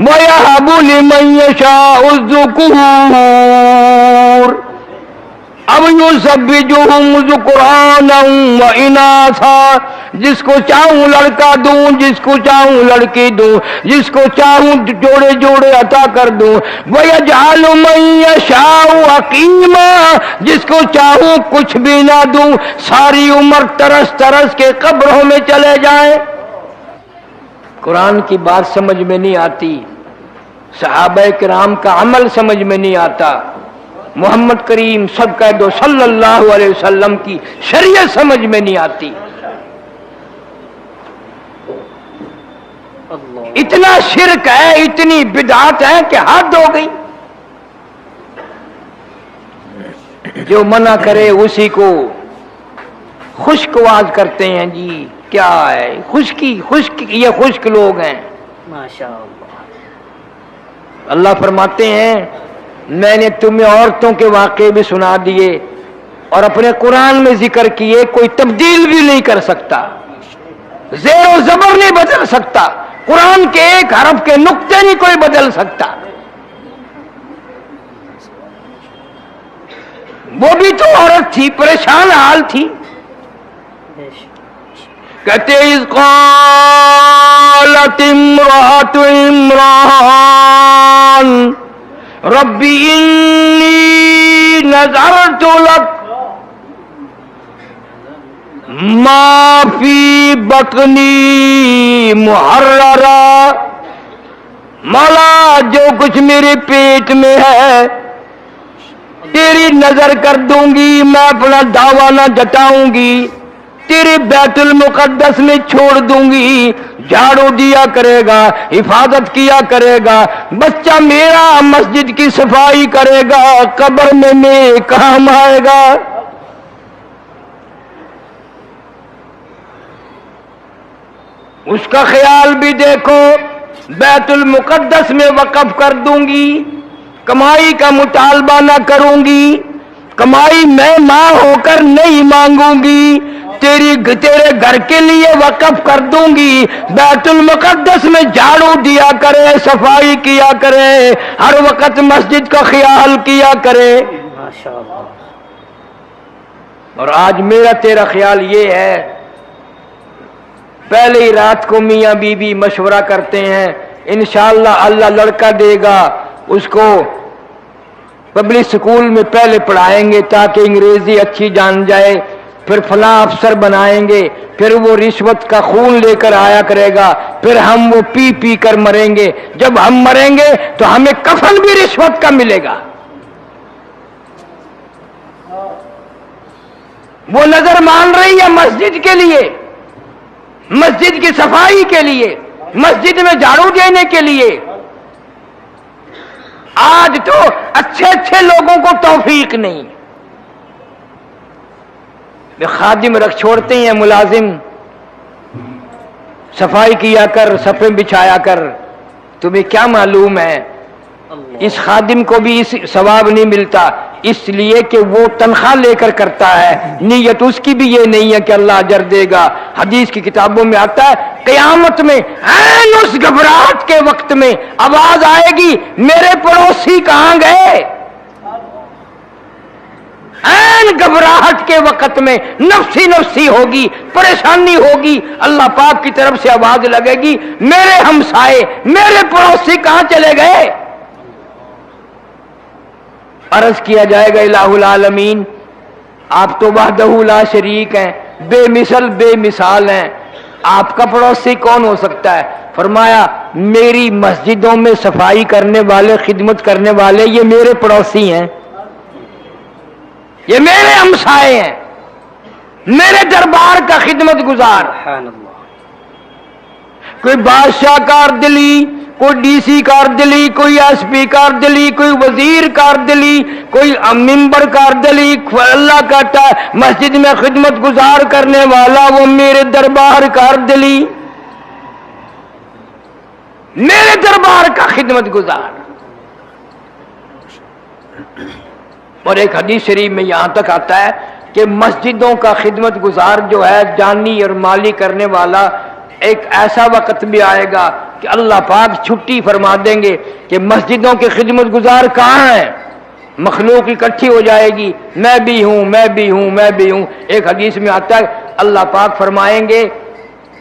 ویہب لمن یشاء الذکور، اب یزوجہم ذکرانا و اناثا، جس کو چاہوں لڑکا دوں، جس کو چاہوں لڑکی دوں، جس کو چاہوں جوڑے جوڑے عطا کر دوں۔ وَيَجْعَلُ مَن يَشَاءُ عَقِيمًا، جس کو چاہوں کچھ بھی نہ دوں، ساری عمر ترس ترس کے قبروں میں چلے جائیں۔ قرآن کی بات سمجھ میں نہیں آتی، صحابہ کرام کا عمل سمجھ میں نہیں آتا، محمد کریم سب کہہ دو صلی اللہ علیہ وسلم کی شریعت سمجھ میں نہیں آتی۔ اتنا شرک ہے، اتنی بدعت ہے کہ حد ہو گئی۔ جو منع کرے اسی کو خشک واز کرتے ہیں، جی کیا ہے خشکی، خشک، یہ خشک لوگ ہیں۔ ماشاء اللہ، اللہ فرماتے ہیں میں نے تمہیں عورتوں کے واقعے بھی سنا دیے اور اپنے قرآن میں ذکر کیے، کوئی تبدیل بھی نہیں کر سکتا، زیر و زبر نہیں بدل سکتا، قرآن کے ایک حرف کے نقطے نہیں کوئی بدل سکتا۔ وہ بھی تو عورت تھی، پریشان حال تھی۔ کہتے اذ قالت امرأة عمران ربی انی نذرت لک ما فی بطنی محررا، مولا جو کچھ میرے پیٹ میں ہے تیری نظر کر دوں گی، میں اپنا دعویٰ نہ جتاؤں گی، تیرے بیت المقدس میں چھوڑ دوں گی، جھاڑو دیا کرے گا، حفاظت کیا کرے گا، بچہ میرا مسجد کی صفائی کرے گا، قبر میں میرے کام آئے گا۔ اس کا خیال بھی دیکھو، بیت المقدس میں وقف کر دوں گی، کمائی کا مطالبہ نہ کروں گی، کمائی میں ماں ہو کر نہیں مانگوں گی، تیرے گھر کے لیے وقف کر دوں گی، بیت المقدس میں جھاڑو دیا کرے، صفائی کیا کرے، ہر وقت مسجد کا خیال کیا کرے۔ ماشاءاللہ۔ اور آج میرا تیرا خیال یہ ہے، پہلے ہی رات کو میاں بی بی مشورہ کرتے ہیں، انشاءاللہ اللہ لڑکا دے گا، اس کو پبلک سکول میں پہلے پڑھائیں گے تاکہ انگریزی اچھی جان جائے، پھر فلاں افسر بنائیں گے، پھر وہ رشوت کا خون لے کر آیا کرے گا، پھر ہم وہ پی پی کر مریں گے، جب ہم مریں گے تو ہمیں کفن بھی رشوت کا ملے گا۔ وہ نظر مان رہی ہے مسجد کے لیے، مسجد کی صفائی کے لیے، مسجد میں جھاڑو دینے کے لیے۔ آج تو اچھے اچھے لوگوں کو توفیق نہیں، خادم رکھ چھوڑتے ہیں، ملازم، صفائی کیا کر، صفیں بچھایا کر، تمہیں کیا معلوم ہے اس خادم کو بھی اس ثواب نہیں ملتا، اس لیے کہ وہ تنخواہ لے کر کرتا ہے، نیت اس کی بھی یہ نہیں ہے کہ اللہ اجر دے گا۔ حدیث کی کتابوں میں آتا ہے قیامت میں عین اس گھبراہٹ کے وقت میں آواز آئے گی، میرے پڑوسی کہاں گئے؟ عین گھبراہٹ کے وقت میں نفسی نفسی ہوگی، پریشانی ہوگی، اللہ پاک کی طرف سے آواز لگے گی، میرے ہمسائے، میرے پڑوسی کہاں چلے گئے؟ عرض کیا جائے گا الہ العالمین، آپ تو وحدہ لا شریک ہیں، بے مثل بے مثال ہیں، آپ کا پڑوسی کون ہو سکتا ہے؟ فرمایا میری مسجدوں میں صفائی کرنے والے، خدمت کرنے والے، یہ میرے پڑوسی ہیں، یہ میرے ہمسائے ہیں، میرے دربار کا خدمت گزار۔ سبحان اللہ۔ کوئی بادشاہ کار دلی، کوئی ڈی سی کار دلی، کوئی ایس پی کار دلی، کوئی وزیر کار دلی، کوئی ممبر کار دلی، اللہ کہتا ہے مسجد میں خدمت گزار کرنے والا وہ میرے دربار کار دلی، میرے دربار کا خدمت گزار۔ اور ایک حدیث شریف میں یہاں تک آتا ہے کہ مسجدوں کا خدمت گزار جو ہے جانی اور مالی کرنے والا، ایک ایسا وقت بھی آئے گا کہ اللہ پاک چھٹی فرما دیں گے کہ مسجدوں کے خدمت گزار کہاں ہیں، مخلوق اکٹھی ہو جائے گی، میں بھی ہوں میں بھی ہوں میں بھی ہوں۔ ایک حدیث میں آتا ہے اللہ پاک فرمائیں گے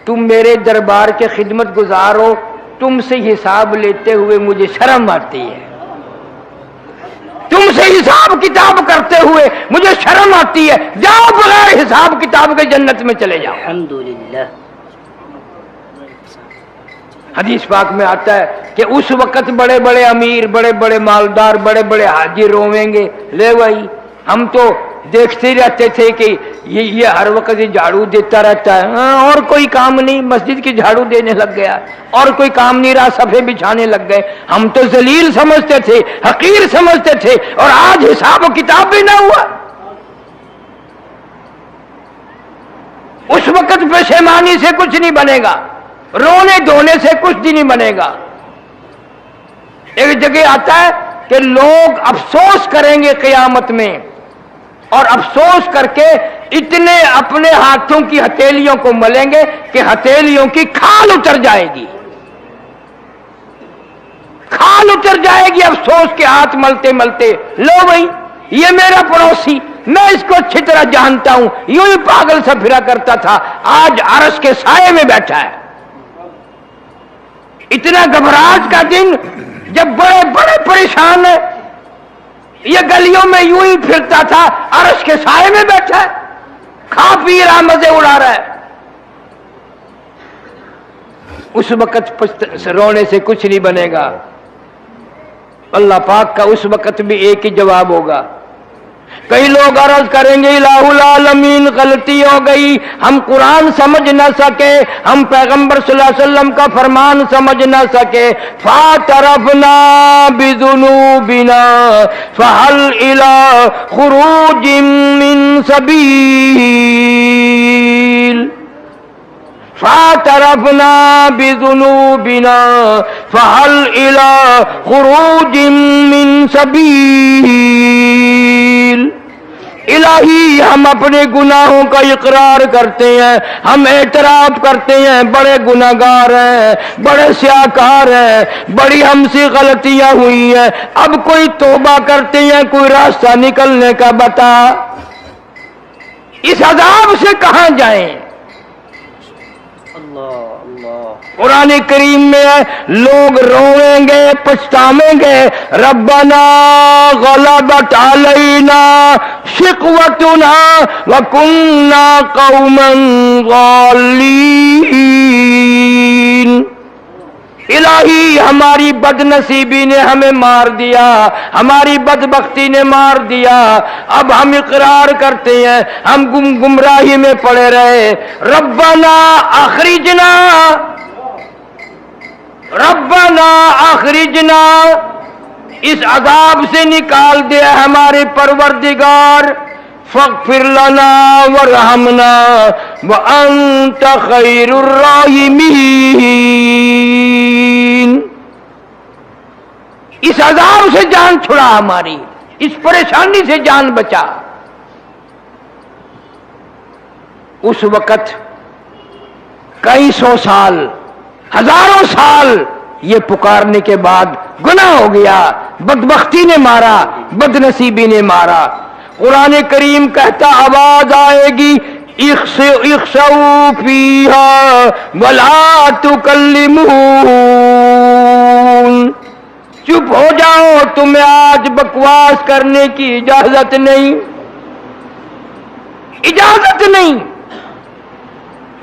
تم میرے دربار کے خدمت گزار ہو، تم سے حساب لیتے ہوئے مجھے شرم آتی ہے، تم سے حساب کتاب کرتے ہوئے مجھے شرم آتی ہے، جاؤ بغیر حساب کتاب کے جنت میں چلے جاؤ۔ الحمدللہ۔ حدیث پاک میں آتا ہے کہ اس وقت بڑے بڑے امیر، بڑے بڑے مالدار، بڑے بڑے حاجی روئیں گے، لے بھائی ہم تو دیکھتے رہتے تھے کہ یہ ہر وقت یہ جھاڑو دیتا رہتا ہے، اور کوئی کام نہیں، مسجد کی جھاڑو دینے لگ گیا، اور کوئی کام نہیں رہا، صفے بچھانے لگ گئے، ہم تو ذلیل سمجھتے تھے، حقیر سمجھتے تھے، اور آج حساب و کتاب بھی نہ ہوا۔ اس وقت پشیمانی سے کچھ نہیں بنے گا، رونے دھونے سے کچھ بھی نہیں بنے گا۔ ایک جگہ آتا ہے کہ لوگ افسوس کریں گے قیامت میں، اور افسوس کر کے اتنے اپنے ہاتھوں کی ہتھیلیوں کو ملیں گے کہ ہتھیلیوں کی کھال اتر جائے گی، کھال اتر جائے گی افسوس کے ہاتھ ملتے ملتے۔ لو بھائی یہ میرا پڑوسی، میں اس کو اچھی طرح جانتا ہوں، یوں ہی پاگل سا پھرا کرتا تھا، آج عرش کے سائے میں بیٹھا ہے۔ اتنا گھبراہٹ کا دن جب بڑے بڑے پریشان ہیں، یہ گلیوں میں یوں ہی پھرتا تھا، عرش کے سائے میں بیٹھا ہے، کھا پی رہا، مزے اڑا رہا ہے۔ اس وقت رونے سے کچھ نہیں بنے گا، اللہ پاک کا اس وقت بھی ایک ہی جواب ہوگا۔ کئی لوگ عرض کریں گے الہ العالمین غلطی ہو گئی، ہم قرآن سمجھ نہ سکے، ہم پیغمبر صلی اللہ علیہ وسلم کا فرمان سمجھ نہ سکے، فاعترفنا بذنوبنا فہل الی خروج من سبیل، فاعترفنا بذنوبنا فہل الی خروج من سبیل۔ الہی ہم اپنے گناہوں کا اقرار کرتے ہیں، ہم اعتراف کرتے ہیں بڑے گناہگار ہیں، بڑے سیاہکار ہیں، بڑی ہم سے غلطیاں ہوئی ہیں، اب کوئی توبہ کرتے ہیں، کوئی راستہ نکلنے کا بتا، اس عذاب سے کہاں جائیں؟ قرآن کریم میں ہے لوگ روئیں گے، پچھتاویں گے، ربنا غلبت علینا شقوتنا وکننا قوما ضالین۔ الہی ہماری بد نصیبی نے ہمیں مار دیا، ہماری بدبختی نے مار دیا، اب ہم اقرار کرتے ہیں ہم گمراہی میں پڑے رہے، ربنا اخرجنا، ربنا اخرجنا، اس عذاب سے نکال دے ہمارے پروردگار، فاغفر لنا وارحمنا وانت خیر الراحمین۔ اس عذاب سے جان چھڑا ہماری، اس پریشانی سے جان بچا۔ اس وقت کئی سو سال، ہزاروں سال یہ پکارنے کے بعد گناہ ہو گیا، بدبختی نے مارا، بد نصیبی نے مارا۔ قرآن کریم کہتا آواز آئے گی اخسؤوا فیہا ولا تکلمون، چپ ہو جاؤ، تمہیں آج بکواس کرنے کی اجازت نہیں، اجازت نہیں۔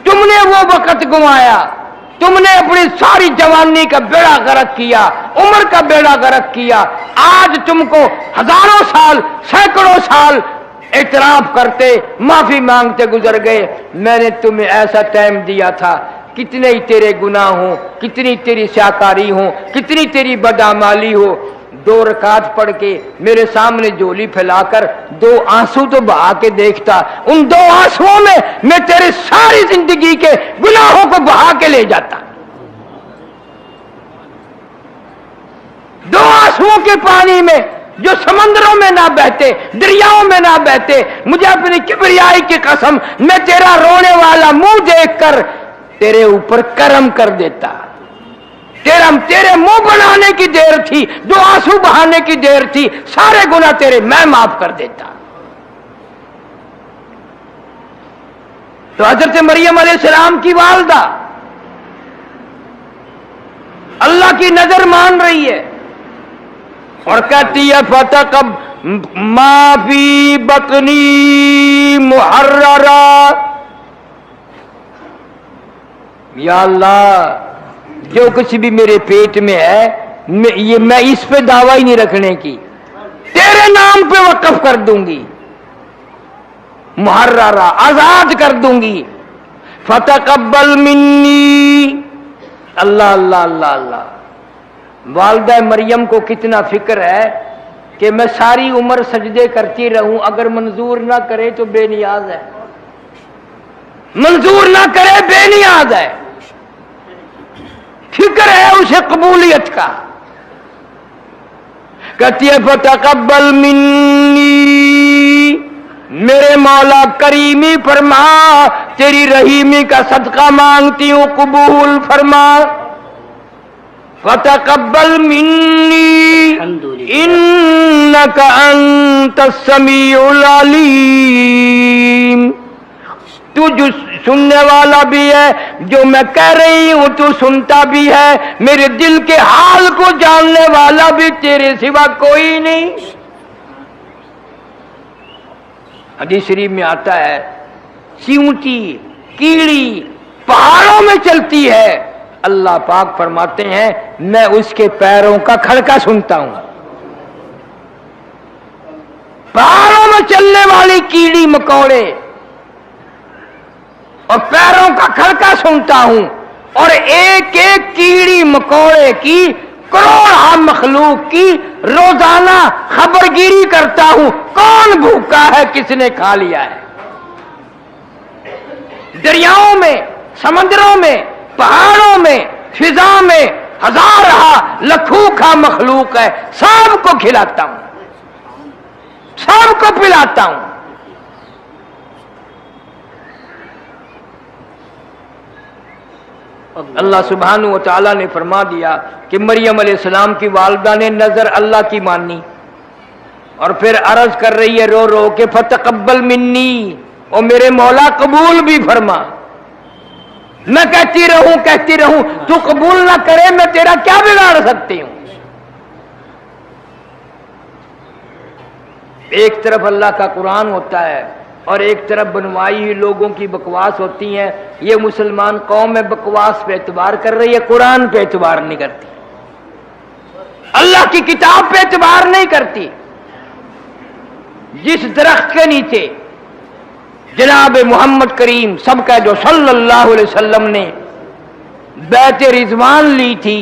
تم نے وہ وقت گنوایا، تم نے اپنی ساری جوانی کا بیڑا غرق کیا، عمر کا بیڑا غرق کیا، آج تم کو ہزاروں سال، سینکڑوں سال اعتراف کرتے، معافی مانگتے گزر گئے۔ میں نے تمہیں ایسا ٹائم دیا تھا، کتنے ہی تیرے گناہ ہوں، کتنی تیری سیاکاری ہو، کتنی تیری بدعمالی ہو، 2 رکعت پڑھ کے میرے سامنے جولی پھیلا کر 2 آنسو تو بہا کے دیکھتا، ان 2 آنسوؤں میں میں تیرے ساری زندگی کے گناہوں کو بہا کے لے جاتا۔ 2 آنسوؤں کے پانی میں جو سمندروں میں نہ بہتے، دریاؤں میں نہ بہتے، مجھے اپنی کبریائی کی قسم میں تیرا رونے والا منہ دیکھ کر تیرے اوپر کرم کر دیتا۔ تیرے منہ بنانے کی دیر تھی، 2 آنسو بہانے کی دیر تھی، سارے گناہ تیرے میں معاف کر دیتا۔ تو حضرت مریم علیہ السلام کی والدہ اللہ کی نظر مان رہی ہے اور کہتی ہے فتقب ما فی بطنی محررا، یا اللہ جو کچھ بھی میرے پیٹ میں ہے میں اس پہ دعویٰ ہی نہیں رکھنے کی، تیرے نام پہ وقف کر دوں گی، محررہ آزاد کر دوں گی۔ فتقبل منی، اللہ اللہ اللہ اللہ، والدہ مریم کو کتنا فکر ہے کہ میں ساری عمر سجدے کرتی رہوں، اگر منظور نہ کرے تو بے نیاز ہے، منظور نہ کرے بے نیاز ہے، فکر ہے اسے قبولیت کا۔ کہتی ہے فتقبل منی، میرے مولا کریمی فرما، تیری رحیمی کا صدقہ مانگتی ہوں، قبول فرما۔ فتقبل منی انک انت السمیع العلیم، تو جو سننے والا بھی ہے، جو میں کہہ رہی ہوں تو سنتا بھی ہے، میرے دل کے حال کو جاننے والا بھی تیرے سوا کوئی نہیں۔ حدیث شریف میں آتا ہے چیونٹی کیڑی پہاڑوں میں چلتی ہے، اللہ پاک فرماتے ہیں میں اس کے پیروں کا کھڑکا سنتا ہوں۔ پہاڑوں میں چلنے والی کیڑی مکوڑے اور پیروں کا کھڑکا سنتا ہوں، اور ایک ایک کیڑی مکوڑے کی کروڑ مخلوق کی روزانہ خبرگیری کرتا ہوں، کون بھوکا ہے، کس نے کھا لیا ہے۔ دریاؤں میں، سمندروں میں، پہاڑوں میں، فضا میں ہزارہ لاکھوں کا مخلوق ہے، سب کو کھلاتا ہوں، سب کو پلاتا ہوں۔ اللہ سبحانہ و تعالیٰ نے فرما دیا کہ مریم علیہ السلام کی والدہ نے نظر اللہ کی مانی، اور پھر عرض کر رہی ہے رو رو کہ فتقبل منی، اور میرے مولا قبول بھی فرما۔ میں کہتی رہوں تو قبول نہ کرے، میں تیرا کیا بگاڑ سکتی ہوں۔ ایک طرف اللہ کا قرآن ہوتا ہے اور ایک طرف بنوائی ہوئی لوگوں کی بکواس ہوتی ہیں۔ یہ مسلمان قوم میں بکواس پہ اعتبار کر رہی ہے، قرآن پہ اعتبار نہیں کرتی، اللہ کی کتاب پہ اعتبار نہیں کرتی۔ جس درخت کے نیچے جناب محمد کریم سب کا جو صلی اللہ علیہ وسلم نے بیعت رضوان لی تھی،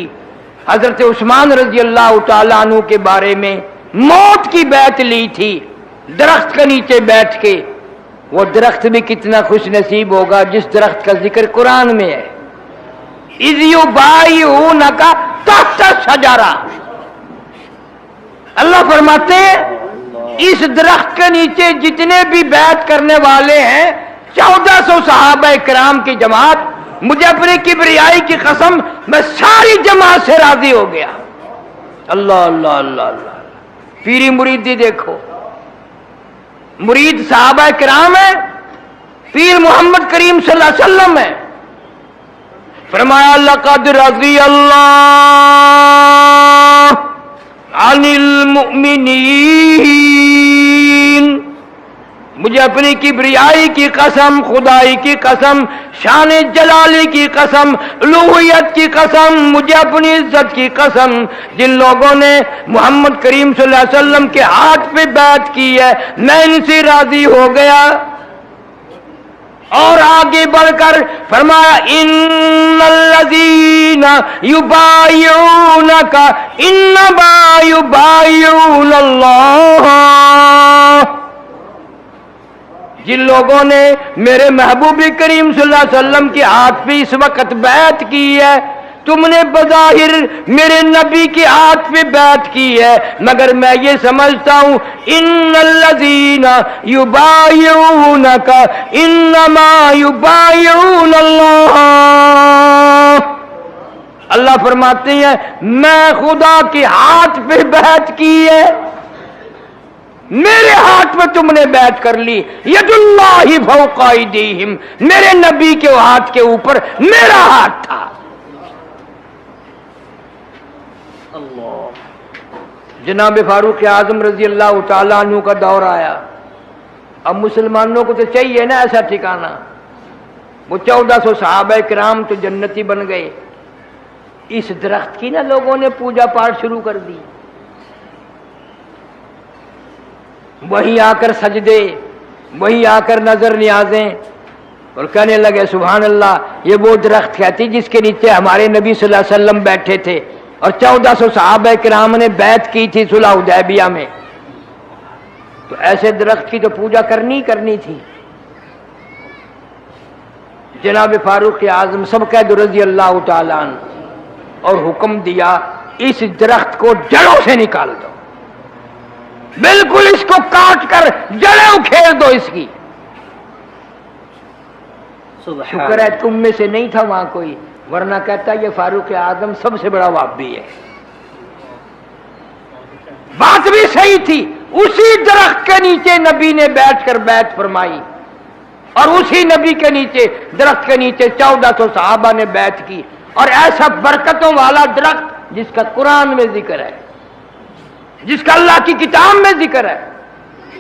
حضرت عثمان رضی اللہ تعالیٰ عنہ کے بارے میں موت کی بیعت لی تھی، درخت کے نیچے بیٹھ کے، وہ درخت بھی کتنا خوش نصیب ہوگا جس درخت کا ذکر قرآن میں ہے۔ اذ یبایعونک تحت الشجرہ، اللہ فرماتے ہیں اس درخت کے نیچے جتنے بھی بیعت کرنے والے ہیں 1400 صحابہ کرام کی جماعت، مجھے اپنی کبریائی کی قسم میں ساری جماعت سے راضی ہو گیا۔ اللہ اللہ اللہ اللہ، پیری مریدی دیکھو، مرید صحابہ کرام ہے، پیر محمد کریم صلی اللہ علیہ وسلم ہے۔ فرمایا لقد رضی اللہ عن المؤمنین، مجھے اپنی کبریائی کی قسم، خدائی کی قسم، شان جلالی کی قسم، الوہیت کی قسم، مجھے اپنی عزت کی قسم، جن لوگوں نے محمد کریم صلی اللہ علیہ وسلم کے ہاتھ پہ بیعت کی ہے میں ان سے راضی ہو گیا۔ اور آگے بڑھ کر فرمایا ان الذین یبایعونک انما یبایعون اللہ، جن لوگوں نے میرے محبوب کریم صلی اللہ علیہ وسلم کے ہاتھ پہ اس وقت بیعت کی ہے، تم نے بظاہر میرے نبی کے ہاتھ پہ بیعت کی ہے، مگر میں یہ سمجھتا ہوں ان الذین یبایعونک انما یبایعون اللہ، اللہ فرماتے ہیں میں خدا کے ہاتھ پہ بیعت کی ہے، میرے ہاتھ میں تم نے بیعت کر لی، ید اللہ فوق ایدیہم، میرے نبی کے ہاتھ کے اوپر میرا ہاتھ تھا۔ جناب فاروق اعظم رضی اللہ تعالیٰ عنہ کا دور آیا، اب مسلمانوں کو تو چاہیے نا ایسا ٹھکانہ، وہ 1400 صحابہ کرام تو جنتی بن گئے، اس درخت کی نا لوگوں نے پوجا پاٹ شروع کر دی، وہیں آ کر سجدے، وہیں آ کر نظر نیازیں، اور کہنے لگے سبحان اللہ یہ وہ درخت کہتی جس کے نیچے ہمارے نبی صلی اللہ علیہ وسلم بیٹھے تھے، اور 1400 صحابہ کرام نے بیعت کی تھی صلح حدیبیہ میں، تو ایسے درخت کی تو پوجا کرنی تھی۔ جناب فاروق اعظم سب قید رضی اللہ تعالیٰ عنہ اور حکم دیا اس درخت کو جڑوں سے نکال دو، بالکل اس کو کاٹ کر جڑیں اکھیڑ دو اس کی۔ شکر ہے تم میں سے نہیں تھا وہاں کوئی، ورنہ کہتا یہ فاروق اعظم سب سے بڑا وہابی ہے۔ بات بھی صحیح تھی، اسی درخت کے نیچے نبی نے بیٹھ کر بیعت فرمائی، اور اسی نبی کے نیچے درخت کے نیچے 1400 صحابہ نے بیعت کی، اور ایسا برکتوں والا درخت جس کا قرآن میں ذکر ہے، جس کا اللہ کی کتاب میں ذکر ہے،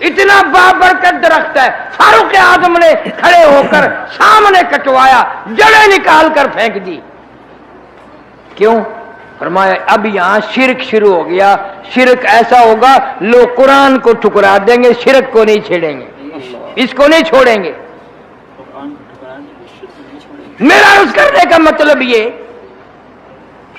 اتنا بابرکت درخت ہے، فاروق اعظم نے کھڑے ہو کر سامنے کٹوایا، جڑیں نکال کر پھینک دی۔ کیوں؟ فرمایا اب یہاں شرک شروع ہو گیا، شرک ایسا ہوگا لوگ قرآن کو ٹھکرا دیں گے، شرک کو نہیں چھیڑیں گے، اس کو نہیں چھوڑیں گے۔ میرا عرض کرنے کا مطلب یہ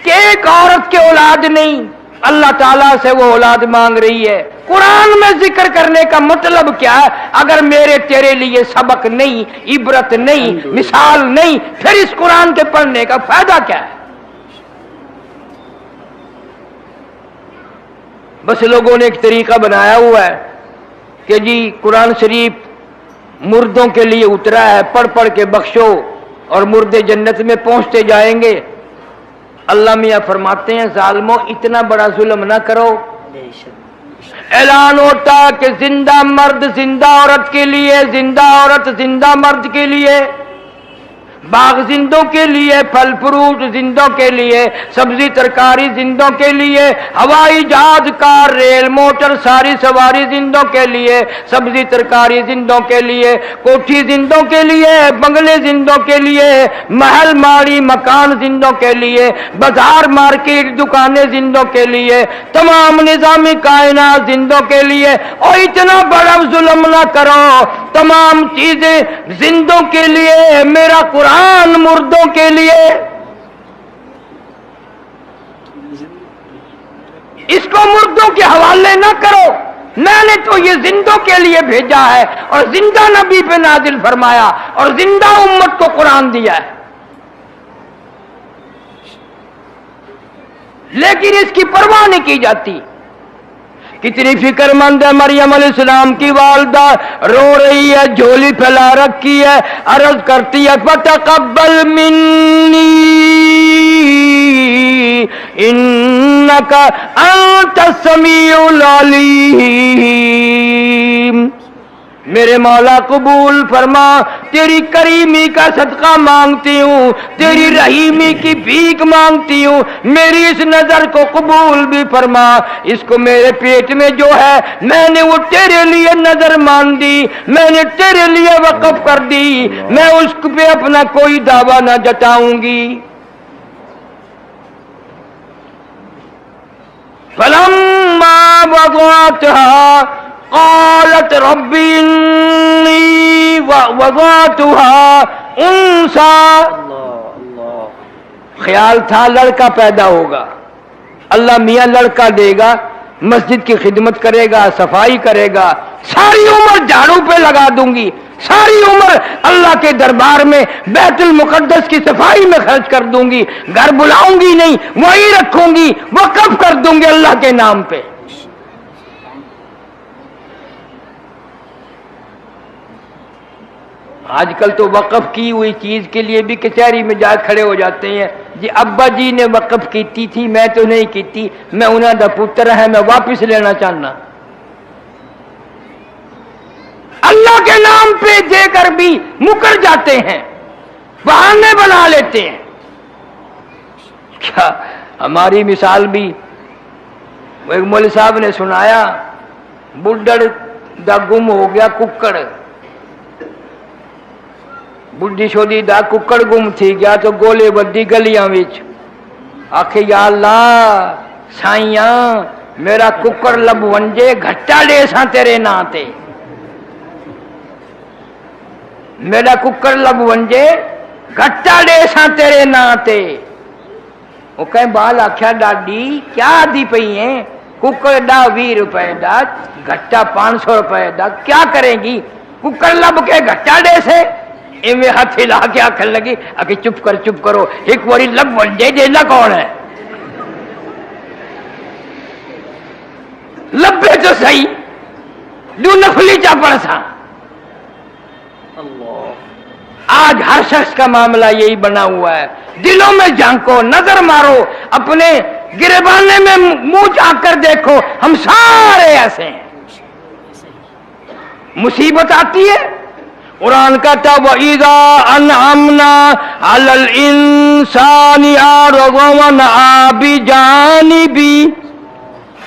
کہ ایک عورت کی اولاد نہیں، اللہ تعالیٰ سے وہ اولاد مانگ رہی ہے۔ قرآن میں ذکر کرنے کا مطلب کیا ہے؟ اگر میرے تیرے لیے سبق نہیں، عبرت نہیں، مثال نہیں، پھر اس قرآن کے پڑھنے کا فائدہ کیا ہے؟ بس لوگوں نے ایک طریقہ بنایا ہوا ہے کہ جی قرآن شریف مردوں کے لیے اترا ہے، پڑھ پڑھ کے بخشو اور مردے جنت میں پہنچتے جائیں گے۔ اللہ میاں فرماتے ہیں ظالموں اتنا بڑا ظلم نہ کرو۔ اعلان ہوتا کہ زندہ مرد زندہ عورت کے لیے، زندہ عورت زندہ مرد کے لیے، باغ زندوں کے لیے، پھل فروٹ زندوں کے لیے، سبزی ترکاری زندوں کے لیے، ہوائی جہاز کار ریل موٹر ساری سواری زندوں کے لیے، سبزی ترکاری زندوں کے لیے، کوٹھی زندوں کے لیے، بنگلے زندوں کے لیے، محل ماڑی مکان زندوں کے لیے، بازار مارکیٹ دکانیں زندوں کے لیے، تمام نظامی کائنات زندوں کے لیے۔ اور اتنا بڑا ظلم نہ کرو، تمام چیزیں زندوں کے لیے، میرا قرآن مردوں کے لیے۔ اس کو مردوں کے حوالے نہ کرو، میں نے تو یہ زندوں کے لیے بھیجا ہے اور زندہ نبی پہ نازل فرمایا اور زندہ امت کو قرآن دیا ہے۔ لیکن اس کی پرواہ نہیں کی جاتی۔ کتنی فکر مند ہے مریم علیہ السلام کی والدہ، رو رہی ہے، جھولی پھیلا رکھی ہے، عرض کرتی ہے فَتَقَبَّلْ مِنِّي إِنَّكَ أَنْتَ السَّمِيعُ الْعَلِيمُ۔ میرے مولا قبول فرما، تیری کریمی کا صدقہ مانگتی ہوں، تیری رحیمی کی بھیک مانگتی ہوں، میری اس نظر کو قبول بھی فرما۔ اس کو میرے پیٹ میں جو ہے میں نے وہ تیرے لیے نظر مان دی، میں نے تیرے لیے وقف کر دی، میں اس پہ اپنا کوئی دعویٰ نہ جتاؤں گی۔ فَلَمَّا وَضَعَتْهَا قالت رب انی وضعتها انثى۔ خیال تھا لڑکا پیدا ہوگا، اللہ میاں لڑکا دے گا، مسجد کی خدمت کرے گا، صفائی کرے گا، ساری عمر جھاڑو پہ لگا دوں گی، ساری عمر اللہ کے دربار میں بیت المقدس کی صفائی میں خرچ کر دوں گی، گھر بلاؤں گی نہیں، وہیں رکھوں گی، وقف کر دوں گی اللہ کے نام پہ۔ آج کل تو وقف کی ہوئی چیز کے لیے بھی کچہری میں جا کھڑے ہو جاتے ہیں، جی ابا جی نے وقف کیتی تھی میں تو نہیں کیتی، میں انہاں دا پتر ہے، میں واپس لینا چاہنا۔ اللہ کے نام پہ دے کر بھی مکر جاتے ہیں، بہانے بنا لیتے ہیں۔ کیا ہماری مثال بھی ایک مولوی صاحب نے سنایا، بڈڑ دا گم ہو گیا ککڑ، بڈھی شودی دا ککڑ گم تھی گیا تو گولے بدی گلیاں وچ، آکھے یا اللہ سائیاں میرا ککڑ لب ونجے گھٹا دے ساں تیرے نا تے، میرا ککڑ لب ونجے گھٹا دے ساں تیرے نا تے۔ وہ کہیں بال آکھیا ڈاڈی کیا دی پئی ہیں، ککڑ دا 20 روپے دا، گھٹا 500 روپے دا، کیا کریں گی؟ ککڑ لب کے گھٹا دے سے ایویں ہاتھ ہلا کے آکھن لگی، آکھے چپ کرو، ایک واری لب ونجے دینا کون ہے؟ لبے تو صحیح جو نفلی چا پڑ سا۔ آج ہر شخص کا معاملہ یہی بنا ہوا ہے، دلوں میں جھانکو، نظر مارو، اپنے گریبانے میں منہ جھانک کر دیکھو، ہم سارے ایسے ہیں۔ مصیبت آتی ہے، قرآن کہتا وَإِذَا أَنْعَمْنَا عَلَى الْإِنسَانِ أَعْرَضَ وَنَأَىٰ بِجَانِبِهِ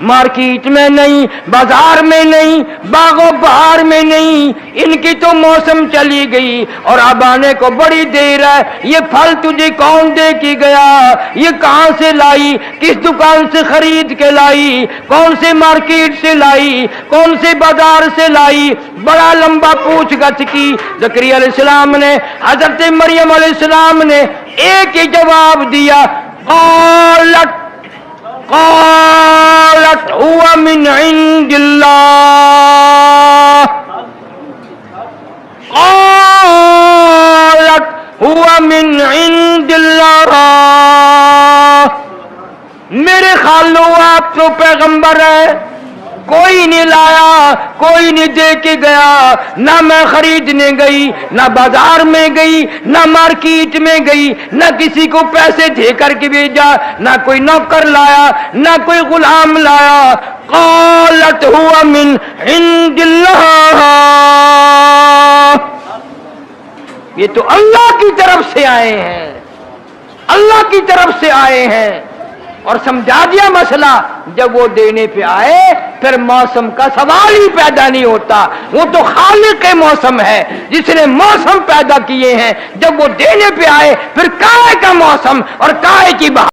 مارکیٹ میں نہیں، بازار میں نہیں، باغ و بہار میں نہیں، ان کی تو موسم چلی گئی اور اب آنے کو بڑی دیر ہے۔ یہ پھل تجھے کون دے کے گیا؟ یہ کہاں سے لائی؟ کس دکان سے خرید کے لائی؟ کون سے مارکیٹ سے لائی؟ کون سے بازار سے لائی؟ بڑا لمبا پوچھ گچھ کی زکریا علیہ السلام نے۔ حضرت مریم علیہ السلام نے ایک ہی جواب دیا، قالت هو من عند اللہ، قالت هو من عند اللہ۔ میرے خالو آپ تو پیغمبر ہے، کوئی نہیں لایا، کوئی نہیں دے کے گیا، نہ میں خریدنے گئی، نہ بازار میں گئی، نہ مارکیٹ میں گئی، نہ کسی کو پیسے دے کر کے بھیجا، نہ کوئی نوکر لایا، نہ کوئی غلام لایا۔ قالت هو من عند اللہ، یہ تو اللہ کی طرف سے آئے ہیں، اللہ کی طرف سے آئے ہیں۔ اور سمجھا دیا مسئلہ، جب وہ دینے پہ آئے پھر موسم کا سوال ہی پیدا نہیں ہوتا، وہ تو خالق موسم ہے جس نے موسم پیدا کیے ہیں۔ جب وہ دینے پہ آئے پھر کائے کا موسم اور کائے کی بہار